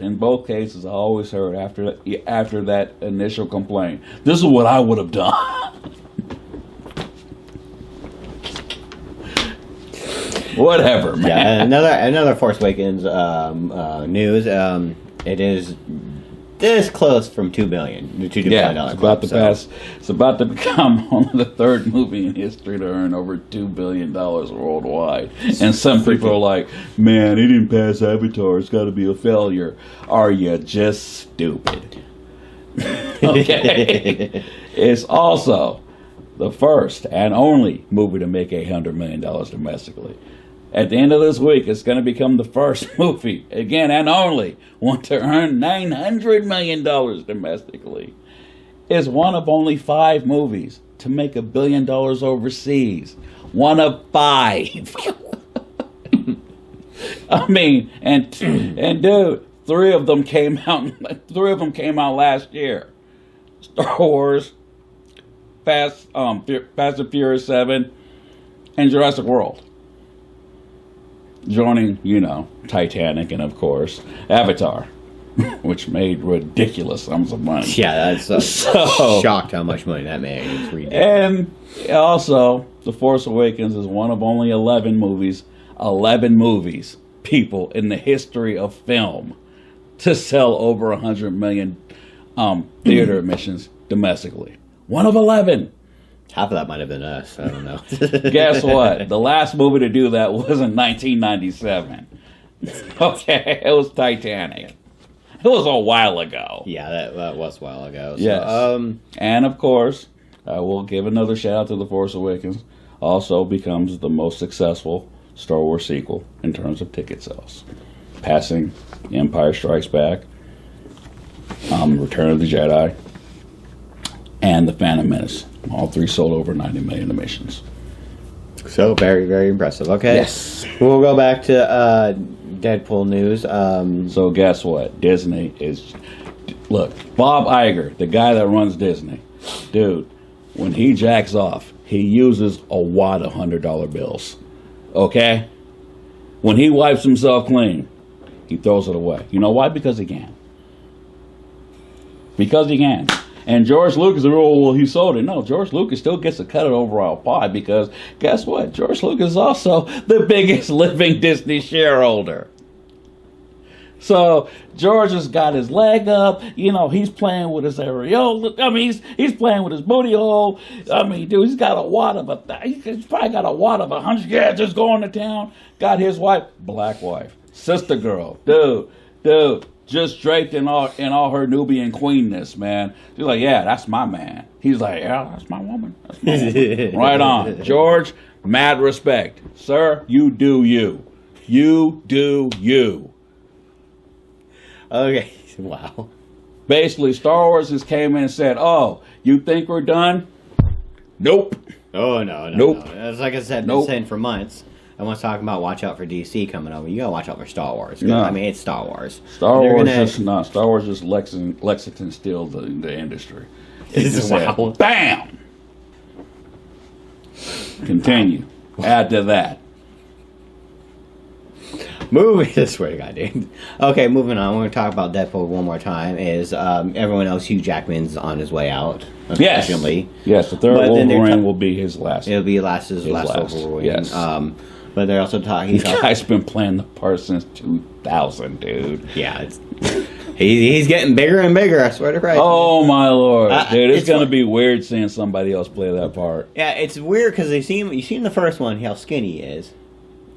I always heard after that initial complaint, this is what I would have done. Whatever, man. Yeah, another Force Awakens news. It is this close from $2 billion. It's about to pass. It's about to become only the third movie in history to earn over $2 billion worldwide. And some people are like, "Man, he didn't pass Avatar. It's got to be a failure." Are you just stupid? Okay. It's also the first and only movie to make $800 million domestically. At the end of this week, it's going to become the first movie, again and only, one to earn $900 million domestically. It's one of only 5 movies to make $1 billion overseas. One of 5. I mean, and dude, 3 of them came out. 3 of them came out last year. Star Wars, Fast and Furious 7, and Jurassic World. Joining, Titanic and, of course, Avatar, which made ridiculous sums of money. Yeah, that's shocked how much money that made. It's ridiculous. And also, The Force Awakens is one of only 11 movies, people, in the history of film to sell over 100 million theater admissions domestically. One of 11. Half of that might have been us. I don't know. Guess what? The last movie to do that was in 1997. Okay, it was Titanic. It was a while ago. Yeah, that was a while ago. So, yes. And of course, I will give another shout out to The Force Awakens. Also becomes the most successful Star Wars sequel in terms of ticket sales, passing Empire Strikes Back, Return of the Jedi, and The Phantom Menace. All 3 sold over 90 million admissions. So very, very impressive. Okay. Yes. We'll go back to Deadpool news. So guess what? Disney is... Look, Bob Iger, the guy that runs Disney, dude, when he jacks off, he uses a wad of $100 bills. Okay? When he wipes himself clean, he throws it away. You know why? Because he can. Because he can. And George Lucas, well, he sold it. No, George Lucas still gets a cut of overall pie because guess what? George Lucas is also the biggest living Disney shareholder. So George has got his leg up. He's playing with his areola. I mean, he's playing with his booty hole. I mean, dude, he's got a wad of he's probably got a wad of 100. Yeah, just going to town. Got his wife, black wife, sister girl, dude. Just draped in all her Nubian queenness, man. She's like, yeah, that's my man. He's like, yeah, that's my woman. That's my woman. Right on. George, mad respect. Sir, you do you. You do you. Okay. Wow. Basically, Star Wars just came in and said, oh, you think we're done? Nope. Oh, no. Nope. As like I said, been saying for months. Everyone's talking about watch out for DC coming over. You gotta watch out for Star Wars. No. I mean, it's Star Wars. Star Wars just Lexington steal the industry. Wow. Bam! Continue. Add to that. I swear to God, dude. Okay, moving on. We're going to talk about Deadpool one more time. Everyone knows Hugh Jackman's on his way out, unfortunately. Yes, the third Wolverine will be his last. It'll be his last Wolverine. Yes. But they're also talking... This guy's been playing the part since 2000, dude. Yeah, he's getting bigger and bigger, I swear to Christ. Oh, my Lord. Dude, it's going to be weird seeing somebody else play that part. Yeah, it's weird because you seen the first one, how skinny he is.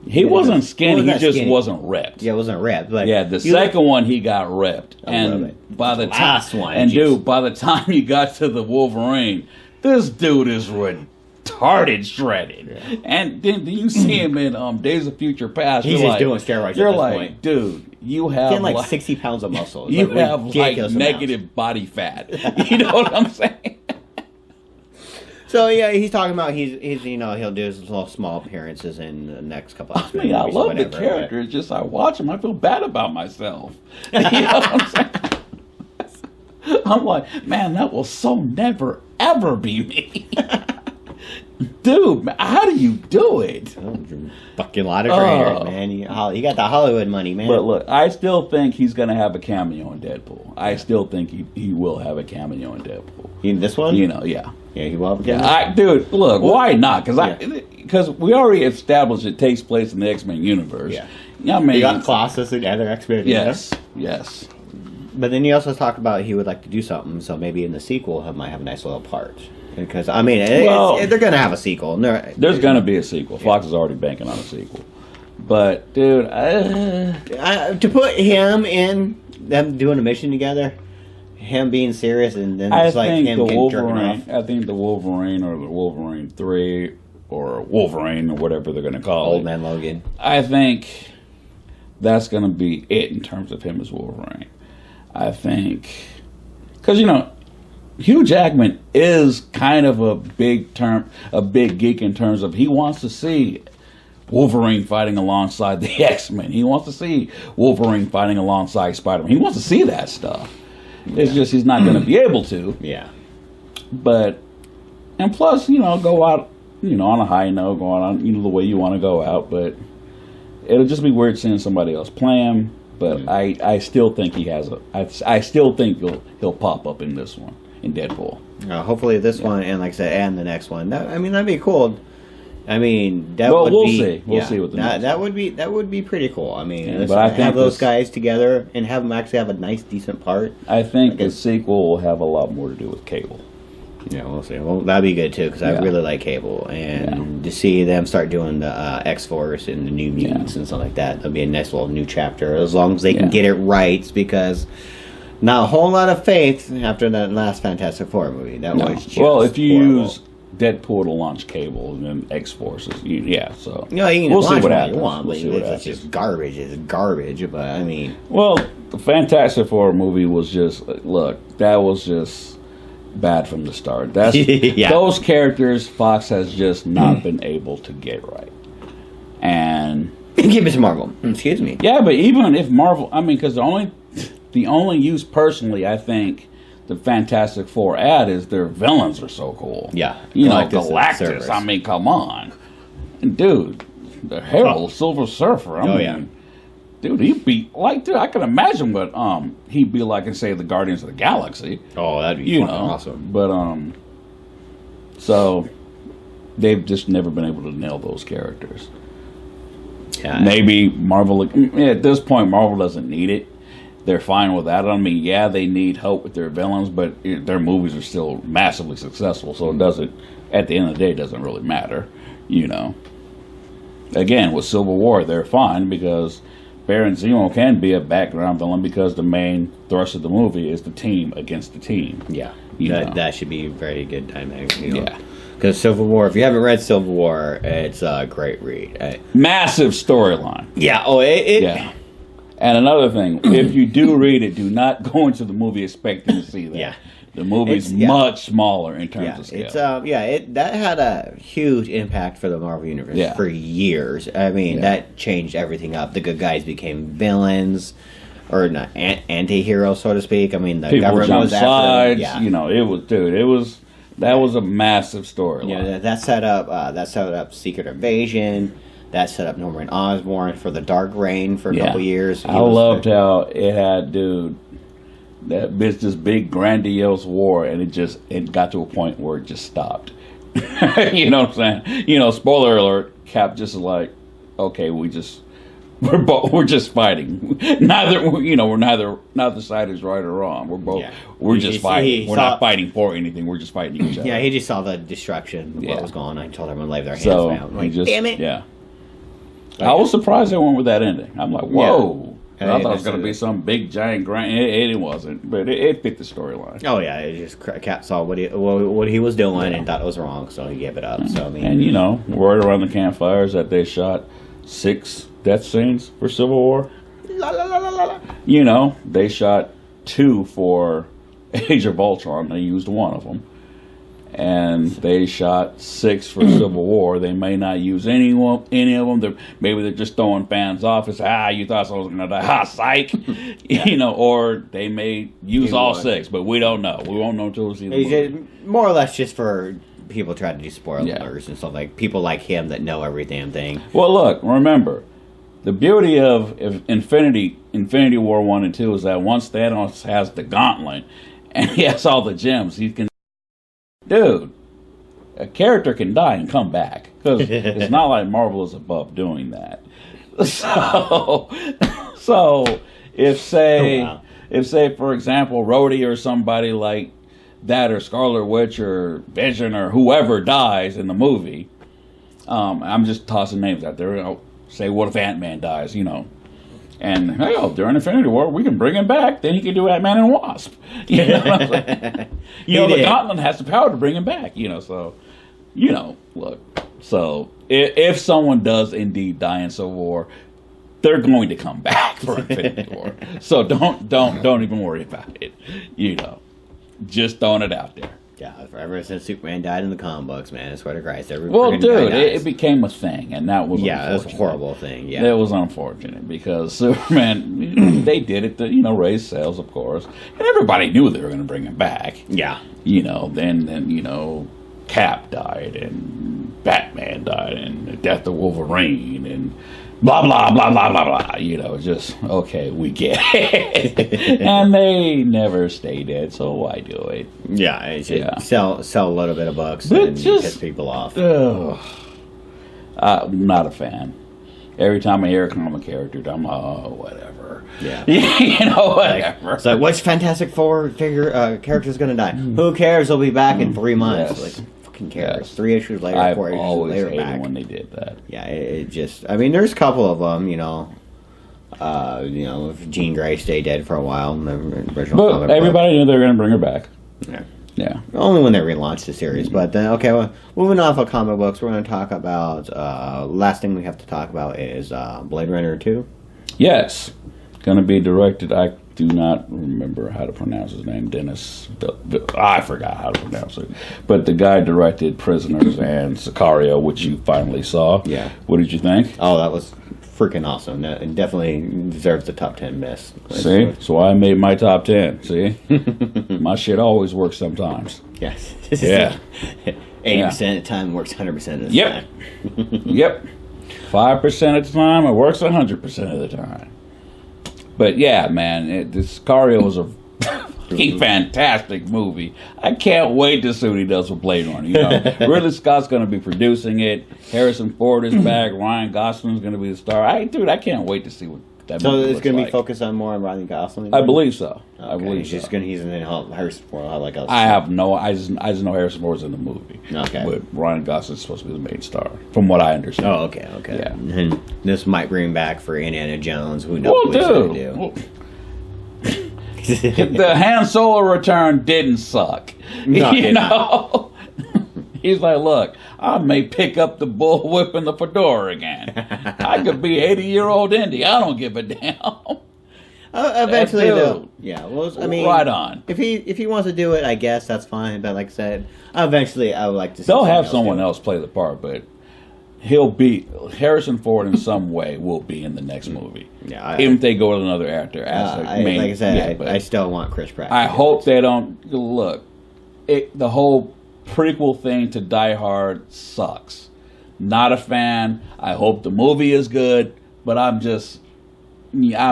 He wasn't skinny, he just wasn't ripped. Yeah, it wasn't ripped. But yeah, the second one he got ripped. And by the last one, and dude, by the time you got to the Wolverine, this dude is retarded shredded. Yeah. And then you see him in Days of Future Past. He's just doing steroids you're at this like, point. Dude, you have getting like 60 pounds of muscle. You have like negative body fat. You know what I'm saying? So yeah, he's talking about he's he'll do his little small appearances in the next couple of movies. I love the character. It's just I watch him, I feel bad about myself. You know what I'm saying? I'm like, man, that will so never ever be me. Dude, how do you do it? Fucking lot of trainers, man. You got the Hollywood money, man. But look, I still think he's going to have a cameo in Deadpool. I still think he will have a cameo in Deadpool. In this one? Yeah. Yeah, he will have a cameo? Dude, look, why not? Because we already established it takes place in the X-Men universe. Yeah. I mean, you got Colossus and other X-Men. Yes. But then he also talked about he would like to do something, so maybe in the sequel he might have a nice little part. Because, I mean, they're going to have a sequel. There's going to be a sequel. Fox is already banking on a sequel. But, dude, to put him in, them doing a mission together, him being serious, and then I it's like think him the getting jerking Wolverine. off. I think the Wolverine or the Wolverine 3 or Wolverine or whatever they're going to call Old it. Man Logan. I think that's going to be it in terms of him as Wolverine. I think because Hugh Jackman is kind of a big geek in terms of he wants to see Wolverine fighting alongside the X-Men. He wants to see Wolverine fighting alongside Spider-Man. He wants to see that stuff. It's just he's not going to be able to. Yeah. But, and plus, go out, on a high note, go on, the way you want to go out. But it'll just be weird seeing somebody else play him. But I still think he has I still think he'll pop up in this one, in Deadpool. Hopefully this one, and like I said, and the next one. That'd be cool. We'll see. We'll see what the next that would be pretty cool. Let's but I think have those guys together and have them actually have a nice, decent part. I think the sequel will have a lot more to do with Cable. Yeah, we'll see. Well, that'd be good too because I really like Cable, and to see them start doing the X-Force and the New Mutants and stuff like that'll be a nice little new chapter as long as they can get it right because. Not a whole lot of faith after that last Fantastic Four movie. That was just if you horrible. use Deadpool to launch Cable and then X-Force, so you can we'll see watch what what happens. you want, We'll but see what it's happens. just garbage. It's garbage, but the Fantastic Four movie was just that was just bad from the start. That's those characters Fox has just not been able to get right, and give it to Marvel. Excuse me. Yeah, but even if Marvel, because the only use personally, I think, the Fantastic Four add is their villains are so cool. Yeah. Galactus. Come on. And dude, the Herald, Silver Surfer. Dude, he'd be like, I can imagine what he'd be like in, say, the Guardians of the Galaxy. Oh, that'd be awesome. But, so, they've just never been able to nail those characters. Yeah. Maybe Marvel, at this point, Marvel doesn't need it. They're fine with that. They need help with their villains, but their movies are still massively successful, so it doesn't, at the end of the day, it doesn't really matter, Again, with Civil War, they're fine because Baron Zemo can be a background villain because the main thrust of the movie is the team against the team. Yeah. That should be a very good timing. Yeah. Because Civil War, if you haven't read Civil War, it's a great read. Massive storyline. Yeah. Yeah. And another thing, if you do read it, do not go into the movie expecting to see that. Yeah. The movie's much smaller in terms of scale. That had a huge impact for the Marvel Universe for years. That changed everything up. The good guys became villains, or not anti-heroes, so to speak. The People government was after them. That was a massive storyline. Yeah, that set up Secret Invasion. That set up Norman Osborn for the Dark Reign for a couple years. I loved how it had, this big grandiose war, and it got to a point where it just stopped. You know what I'm saying? Spoiler alert, Cap just like, okay, we're just fighting. Neither side is right or wrong. We're just fighting. We're not fighting for anything. We're just fighting each other. Yeah, he just saw the destruction of what was going on. I told everyone to lay their hands down. Damn it. Yeah. I was surprised they went with that ending. I'm like, whoa. I thought it was going to be some big giant grind. It wasn't, but it fit the storyline. Oh yeah, it just Cap saw what he was doing and thought it was wrong, so he gave it up. So and word around the campfires that they shot 6 death scenes for Civil War. La, la, la, la, la. They shot 2 for Age of Ultron. They used 1 of them. And they shot 6 for Civil War. They may not use any of them. Maybe they're just throwing fans off. It's you thought someone was going to die. Psych. Or they may use all 6, but we don't know. We won't know until we see the movie. More or less just for people trying to do spoilers and stuff, like people like him that know every damn thing. Well, look, remember, the beauty of Infinity War 1 and 2 is that once Thanos has the gauntlet and he has all the gems, he can... Dude, a character can die and come back. Because it's not like Marvel is above doing that. So if say, for example, Rhodey or somebody like that, or Scarlet Witch or Vision or whoever dies in the movie, I'm just tossing names out there. Say, what if Ant-Man dies? And hell, during Infinity War, we can bring him back. Then he can do Ant-Man and Wasp. You know, what I'm saying? The Gauntlet has the power to bring him back. So look. So if someone does indeed die in Civil War, they're going to come back for Infinity War. So don't even worry about it. Just throwing it out there. Yeah, forever since Superman died in the comic books, man. I swear to Christ. It became a thing, and that was that was a horrible thing. Yeah, it was unfortunate because Superman, they did it to raise sales, of course, and everybody knew they were going to bring him back. Yeah, then Cap died, and Batman died, and the death of Wolverine, and blah blah blah blah blah blah. Just okay, we get it. And they never stay dead, so why do it? Yeah, sell a little bit of books and piss people off. I'm not a fan. Every time I hear a comic character, I'm whatever. Yeah, whatever. It's like, which Fantastic Four character's gonna die? Who cares? They'll be back in 3 months. Yes. Like, cares. Yes. 3 issues later, I've 4 issues always later, hated back when they did that. Yeah, it just. I mean, there's a couple of them. If Jean Grey stayed dead for a while, in the original. But everybody knew they were going to bring her back. Yeah. Only when they relaunched the series. But then, okay, well, moving off of comic books, we're going to talk about. Last thing we have to talk about is Blade Runner 2. Yes, going to be directed. I do not remember how to pronounce his name. Dennis. I forgot how to pronounce it. But the guy directed Prisoners and Sicario, which you finally saw. Yeah. What did you think? Oh, that was freaking awesome. It definitely deserves the top 10 miss. See? So I made my top 10. See? My shit always works sometimes. Yes. Yeah. 80% of the time works 100% of the time. Yep. 5% of the time it works 100% of the time. But yeah, man, Sicario was a fantastic movie. I can't wait to see what he does with Blade Runner. Ridley Scott's going to be producing it. Harrison Ford is back. Ryan Gosling's going to be the star. I can't wait to see what that movie looks like. So it's going to be focused on more on Ryan Gosling? I believe so. Okay. I believe he's in Harrison Ford. I just know Harrison Ford's in the movie. Okay. But Ryan Gosling's supposed to be the main star, from what I understand. Oh, okay. Yeah. And this might bring back for Indiana Jones. Who knows what he's going to do. The Han Solo return didn't suck. No, He's like, look, I may pick up the bullwhip and the fedora again. I could be 80-year-old Indy. I don't give a damn. Eventually, though. Yeah, well, I mean, right on. If he wants to do it, I guess that's fine. But like I said, eventually, I would like to see they'll have someone else play the part, but Harrison Ford in some way will be in the next movie. Yeah, even if they go with another actor. Like I said, I still want Chris Pratt. I hope they don't look. The whole prequel thing to Die Hard sucks. Not a fan. I hope the movie is good, but I'm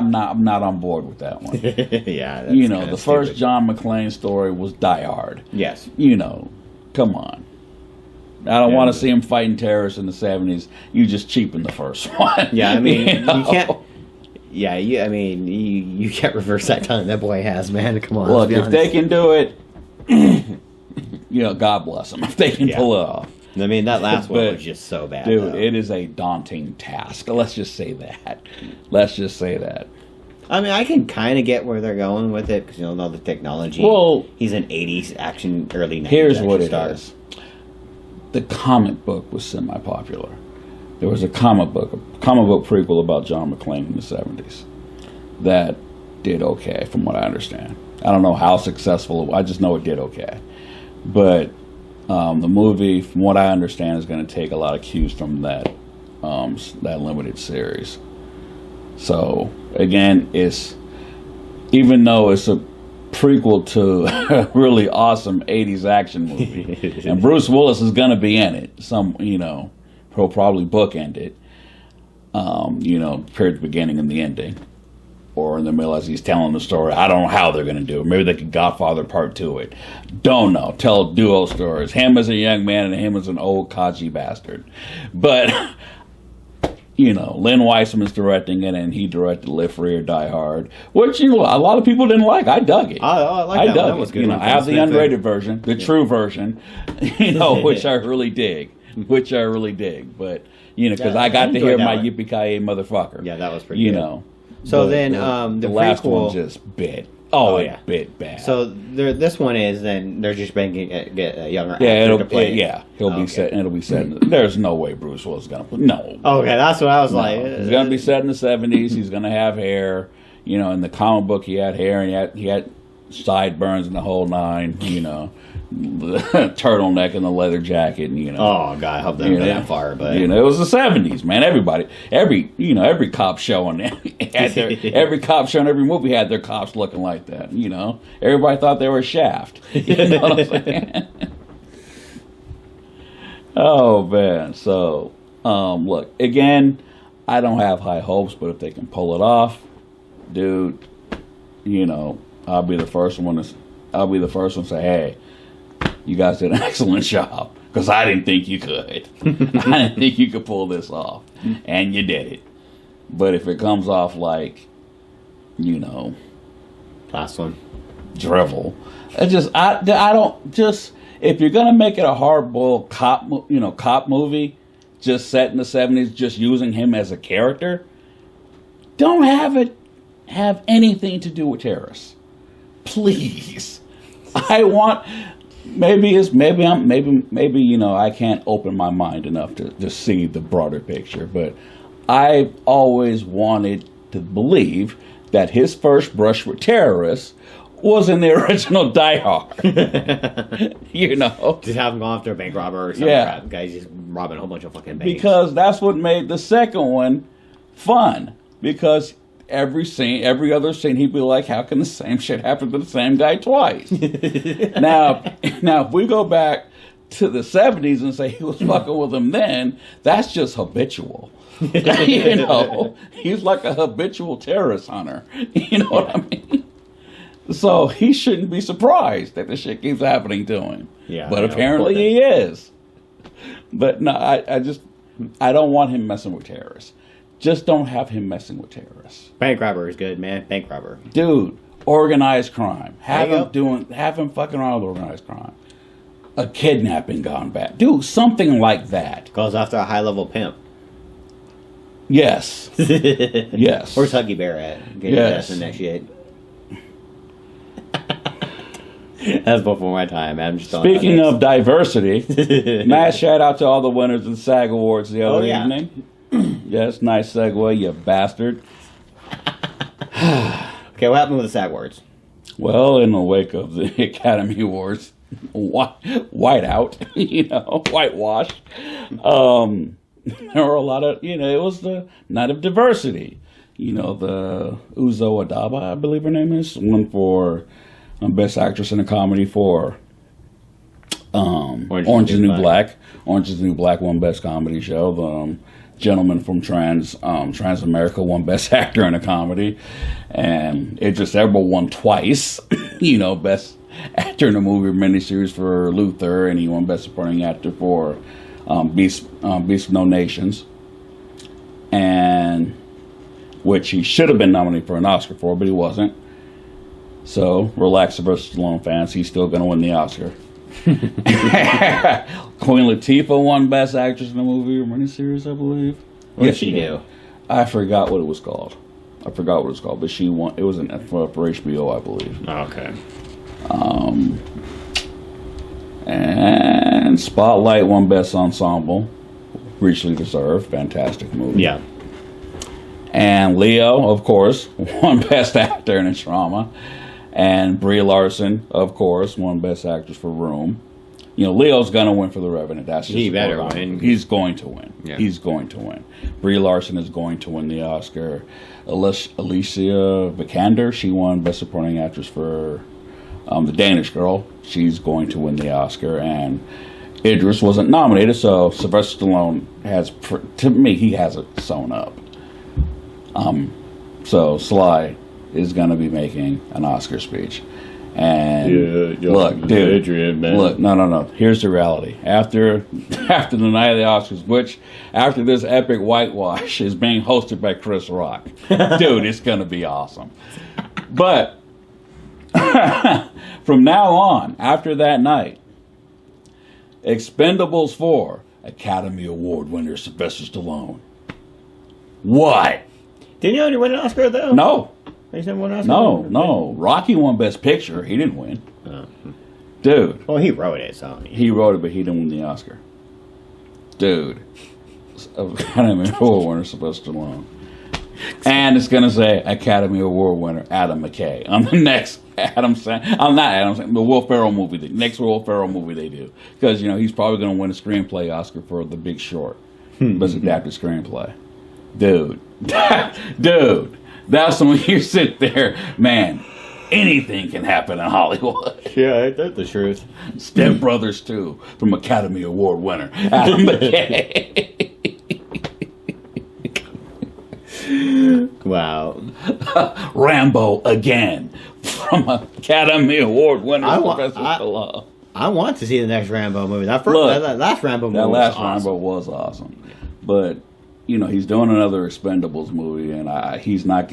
not on board with that one. Yeah, that's the first John McClane story was Die Hard. Yes. Come on. I don't want to see him fighting terrorists in the 70s. You just cheapen the first one. Yeah, I mean, you can't. Yeah, you can't reverse that time that boy has, man. Come on. Look, if they can do it, God bless them if they can pull it off. I mean, that last one was just so bad. Dude, it is a daunting task. Let's just say that. I mean, I can kind of get where they're going with it because all the technology. Well, he's an 80s action, early 90s here's action what it star. is. The comic book was semi-popular. There was a comic book prequel about John McClane in the 70s that did okay, from what I understand. I don't know how successful it was. I just know it did okay. But the movie, from what I understand, is going to take a lot of cues from that limited series. So, again, even though it's a prequel to a really awesome 80s action movie, and Bruce Willis is going to be in it. He'll probably bookend it, period, the beginning and the ending, or in the middle as he's telling the story. I don't know how they're going to do it. Maybe they could Godfather Part 2 it. Don't know. Tell duo stories. Him as a young man and him as an old codgy bastard. But Lynn Weissman's directing it, and he directed Live Free or Die Hard, which a lot of people didn't like. I dug it. I like that. That was good. I have the unrated version, the true version, which I really dig. But because I got to hear my yippee-ki-yay motherfucker. Yeah, that was pretty good. So But then, the last one just bit. Oh, it bit bad. So this one is then they're just bringing get a younger yeah, actor to play. he'll be set. It'll be set. There's no way Bruce Willis is gonna put no. Okay, that's what I was like. He's gonna be set in the 70s. He's gonna have hair. You know, in the comic book, he had hair and he had sideburns and the whole nine. You know, the turtleneck and the leather jacket. And, you know. Oh God, I hope they don't go that far. But you know, it was the 70s, man. Every cop show on every cop show in every movie had their cops looking like that. You know, everybody thought they were Shaft. You know what I'm saying? Oh man. So, look again. I don't have high hopes, but if they can pull it off, dude, you know, I'll be the first one to say, hey, you guys did an excellent job. Because I didn't think you could. I didn't think you could pull this off. And you did it. But if it comes off like, you know, last one, drivel, I don't if you're going to make it a hard-boiled cop movie, just set in the 70s, just using him as a character, don't have it have anything to do with terrorists. Please. I want... Maybe you know, I can't open my mind enough to just see the broader picture, but I've always wanted to believe that his first brush with terrorists was in the original Die Hard. You know, just have him go after a bank robber or some crap. Guys just robbing a whole bunch of fucking banks. Because that's what made the second one fun. Because every other scene, he'd be like, how can the same shit happen to the same guy twice? Now, if we go back to the 70s and say he was fucking with him then, that's just habitual. You know, he's like a habitual terrorist hunter. You know what I mean? So he shouldn't be surprised that the shit keeps happening to him. Yeah, but apparently he is. But no, I don't want him messing with terrorists. Just don't have him messing with terrorists. Bank robber is good, man. Bank robber. Dude, organized crime. Have him fucking around with organized crime. A kidnapping gone bad. Dude, something like that. Goes after a high-level pimp. Yes. Yes. Where's Huggy Bear at? Get his ass in that shit. That's before my time, man. I'm just Speaking of diversity, mad shout out to all the winners of the SAG Awards the other evening. Yes, nice segue, you bastard. Okay, what happened with the SAG Awards? Well, in the wake of the Academy Awards, white out, you know, whitewashed, there were a lot of, you know, it was the night of diversity. You know, the Uzo Adaba, I believe her name is, won for Best Actress in a Comedy for Orange is the New Black. Orange is the New Black won Best Comedy Show. The gentleman from Trans America won Best Actor in a Comedy, and Idris Elba won twice. You know, Best Actor in a Movie or Miniseries for Luther, and he won Best Supporting Actor for Beast of No Nations, and which he should have been nominated for an Oscar for, but he wasn't. So relax, Sylvester Stallone fans, he's still going to win the Oscar. Queen Latifah won Best Actress in a Movie or Miniseries, I believe. What did she do? I forgot what it was called. But she won. It was for HBO, I believe. Okay. And Spotlight won Best Ensemble. Richly deserved. Fantastic movie. Yeah. And Leo, of course, won Best Actor in a Drama. And Brie Larson, of course, won Best Actress for Room. You know, Leo's going to win for The Revenant. That's just he better win. He's going to win. Yeah. He's going to win. Brie Larson is going to win the Oscar. Alicia Vikander, she won Best Supporting Actress for The Danish Girl. She's going to win the Oscar. And Idris wasn't nominated, so Sylvester Stallone to me, he has it sewn up. So Sly is going to be making an Oscar speech. And look, dude, Adrian, man. Look, no. Here's the reality. After the night of the Oscars, which after this epic whitewash is being hosted by Chris Rock, dude, it's going to be awesome. But from now on, after that night, Expendables 4, Academy Award winner Sylvester Stallone. What? Didn't he already win an Oscar though? No. He didn't win an Oscar? No. Rocky won Best Picture. He didn't win. Dude. Well, he wrote it, so. He wrote it, but he didn't win the Oscar. Dude. Academy Award winner Sylvester Stallone. And it's going to say Academy Award winner Adam McKay on the next the Will Ferrell movie, the next Will Ferrell movie they do. Because, he's probably going to win a screenplay Oscar for The Big Short. Best adapted screenplay. Dude. Dude. That's when you sit there, man, anything can happen in Hollywood. Yeah, that's the truth. Step Brothers 2 from Academy Award winner Adam McKay. Wow. Rambo again from Academy Award winner Sylvester Stallone. I want to see the next Rambo movie. That last Rambo movie Rambo was awesome. But, he's doing another Expendables movie, and he said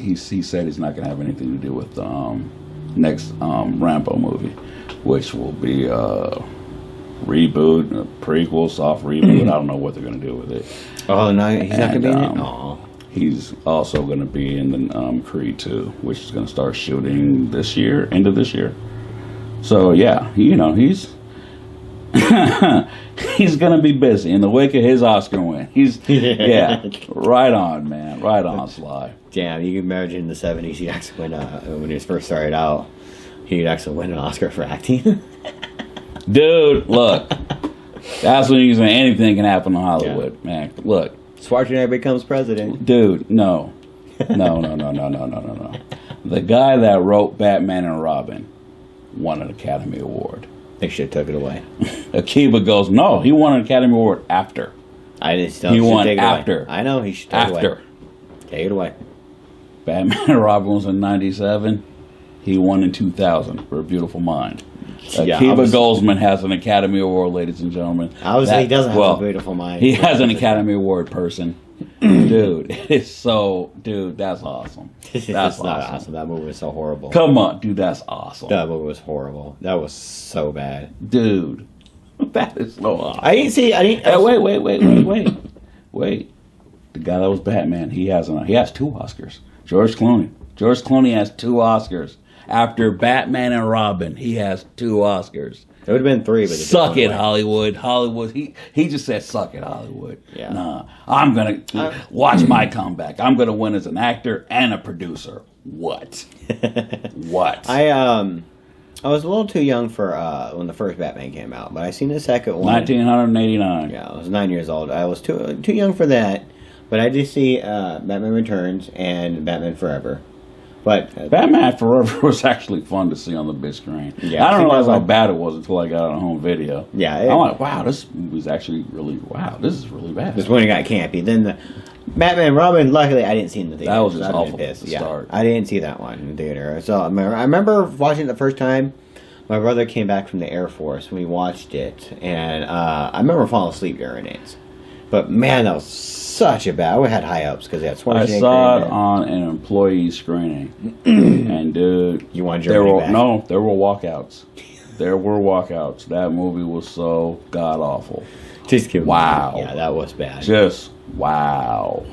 he's not going to have anything to do with the next Rambo movie, which will be a reboot, a prequel, soft reboot. I don't know what they're going to do with it. Oh, no, he's not going to be in it? Aww. He's also going to be in the Creed 2, which is going to start shooting this year, end of this year. So, yeah, he's he's going to be busy in the wake of his Oscar win. Right on, man. Right on, Sly. Damn, you can imagine in the 70s he actually when he first started out, he'd actually win an Oscar for acting. Dude, look. That's when you say anything can happen in Hollywood, man. Look. Schwarzenegger becomes president. Dude, no. No. The guy that wrote Batman and Robin won an Academy Award. They should have took it away. Akiva goes, no, he won an Academy Award after. He won after. I know, he should take it away. Take it away. Batman and Robin was in 97. He won in 2000 for A Beautiful Mind. Akiva Goldsman has an Academy Award, ladies and gentlemen. I would say he doesn't have a beautiful mind. He has an Academy Award person. Dude, it's so... Dude, that's awesome. That's not awesome. That movie was so horrible. Come on, dude, that's awesome. That movie was horrible. That was so bad. Dude, that is so awesome. Wait. The guy that was Batman, he has 2 Oscars. George Clooney. George Clooney has 2 Oscars. After Batman and Robin, he has 2 Oscars. It would have been 3, but suck it, Hollywood. Hollywood. He just said, "Suck it, Hollywood." Yeah. Nah, I'm gonna watch my comeback. I'm gonna win as an actor and a producer. What? What? I was a little too young for when the first Batman came out, but I seen the second one. 1989. Yeah, I was 9 years old. I was too young for that, but I did see Batman Returns and Batman Forever. But Batman Forever was actually fun to see on the big screen. Yeah, I don't realize how bad it was until I got it on home video. Yeah, I'm like, wow, this was actually this is really bad. This one got campy. Then the Batman and Robin, luckily I didn't see in the theater. That was just awful to start. I didn't see that one in the theater. So I remember watching it the first time. My brother came back from the Air Force and we watched it, and I remember falling asleep during it. But man, that was such a bad. I had high ups because they had Schwarzenegger. I saw it on an employee screening, and dude, you wanted your money back. No, there were walkouts. There were walkouts. That movie was so god awful. Just kidding. Wow. Yeah, that was bad. Just wow.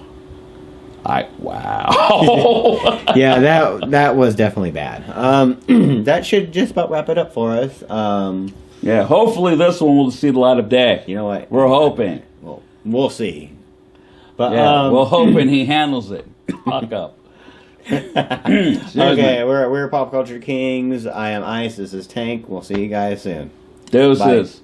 Wow. Yeah, that was definitely bad. That should just about wrap it up for us. Yeah, hopefully this one will see the light of day. You know what? We're hoping. Well, we'll see. But we're hoping he handles it. Fuck up. Okay, we're Pop Culture Kings. I am Ice. This is Tank. We'll see you guys soon. Deuces. Bye.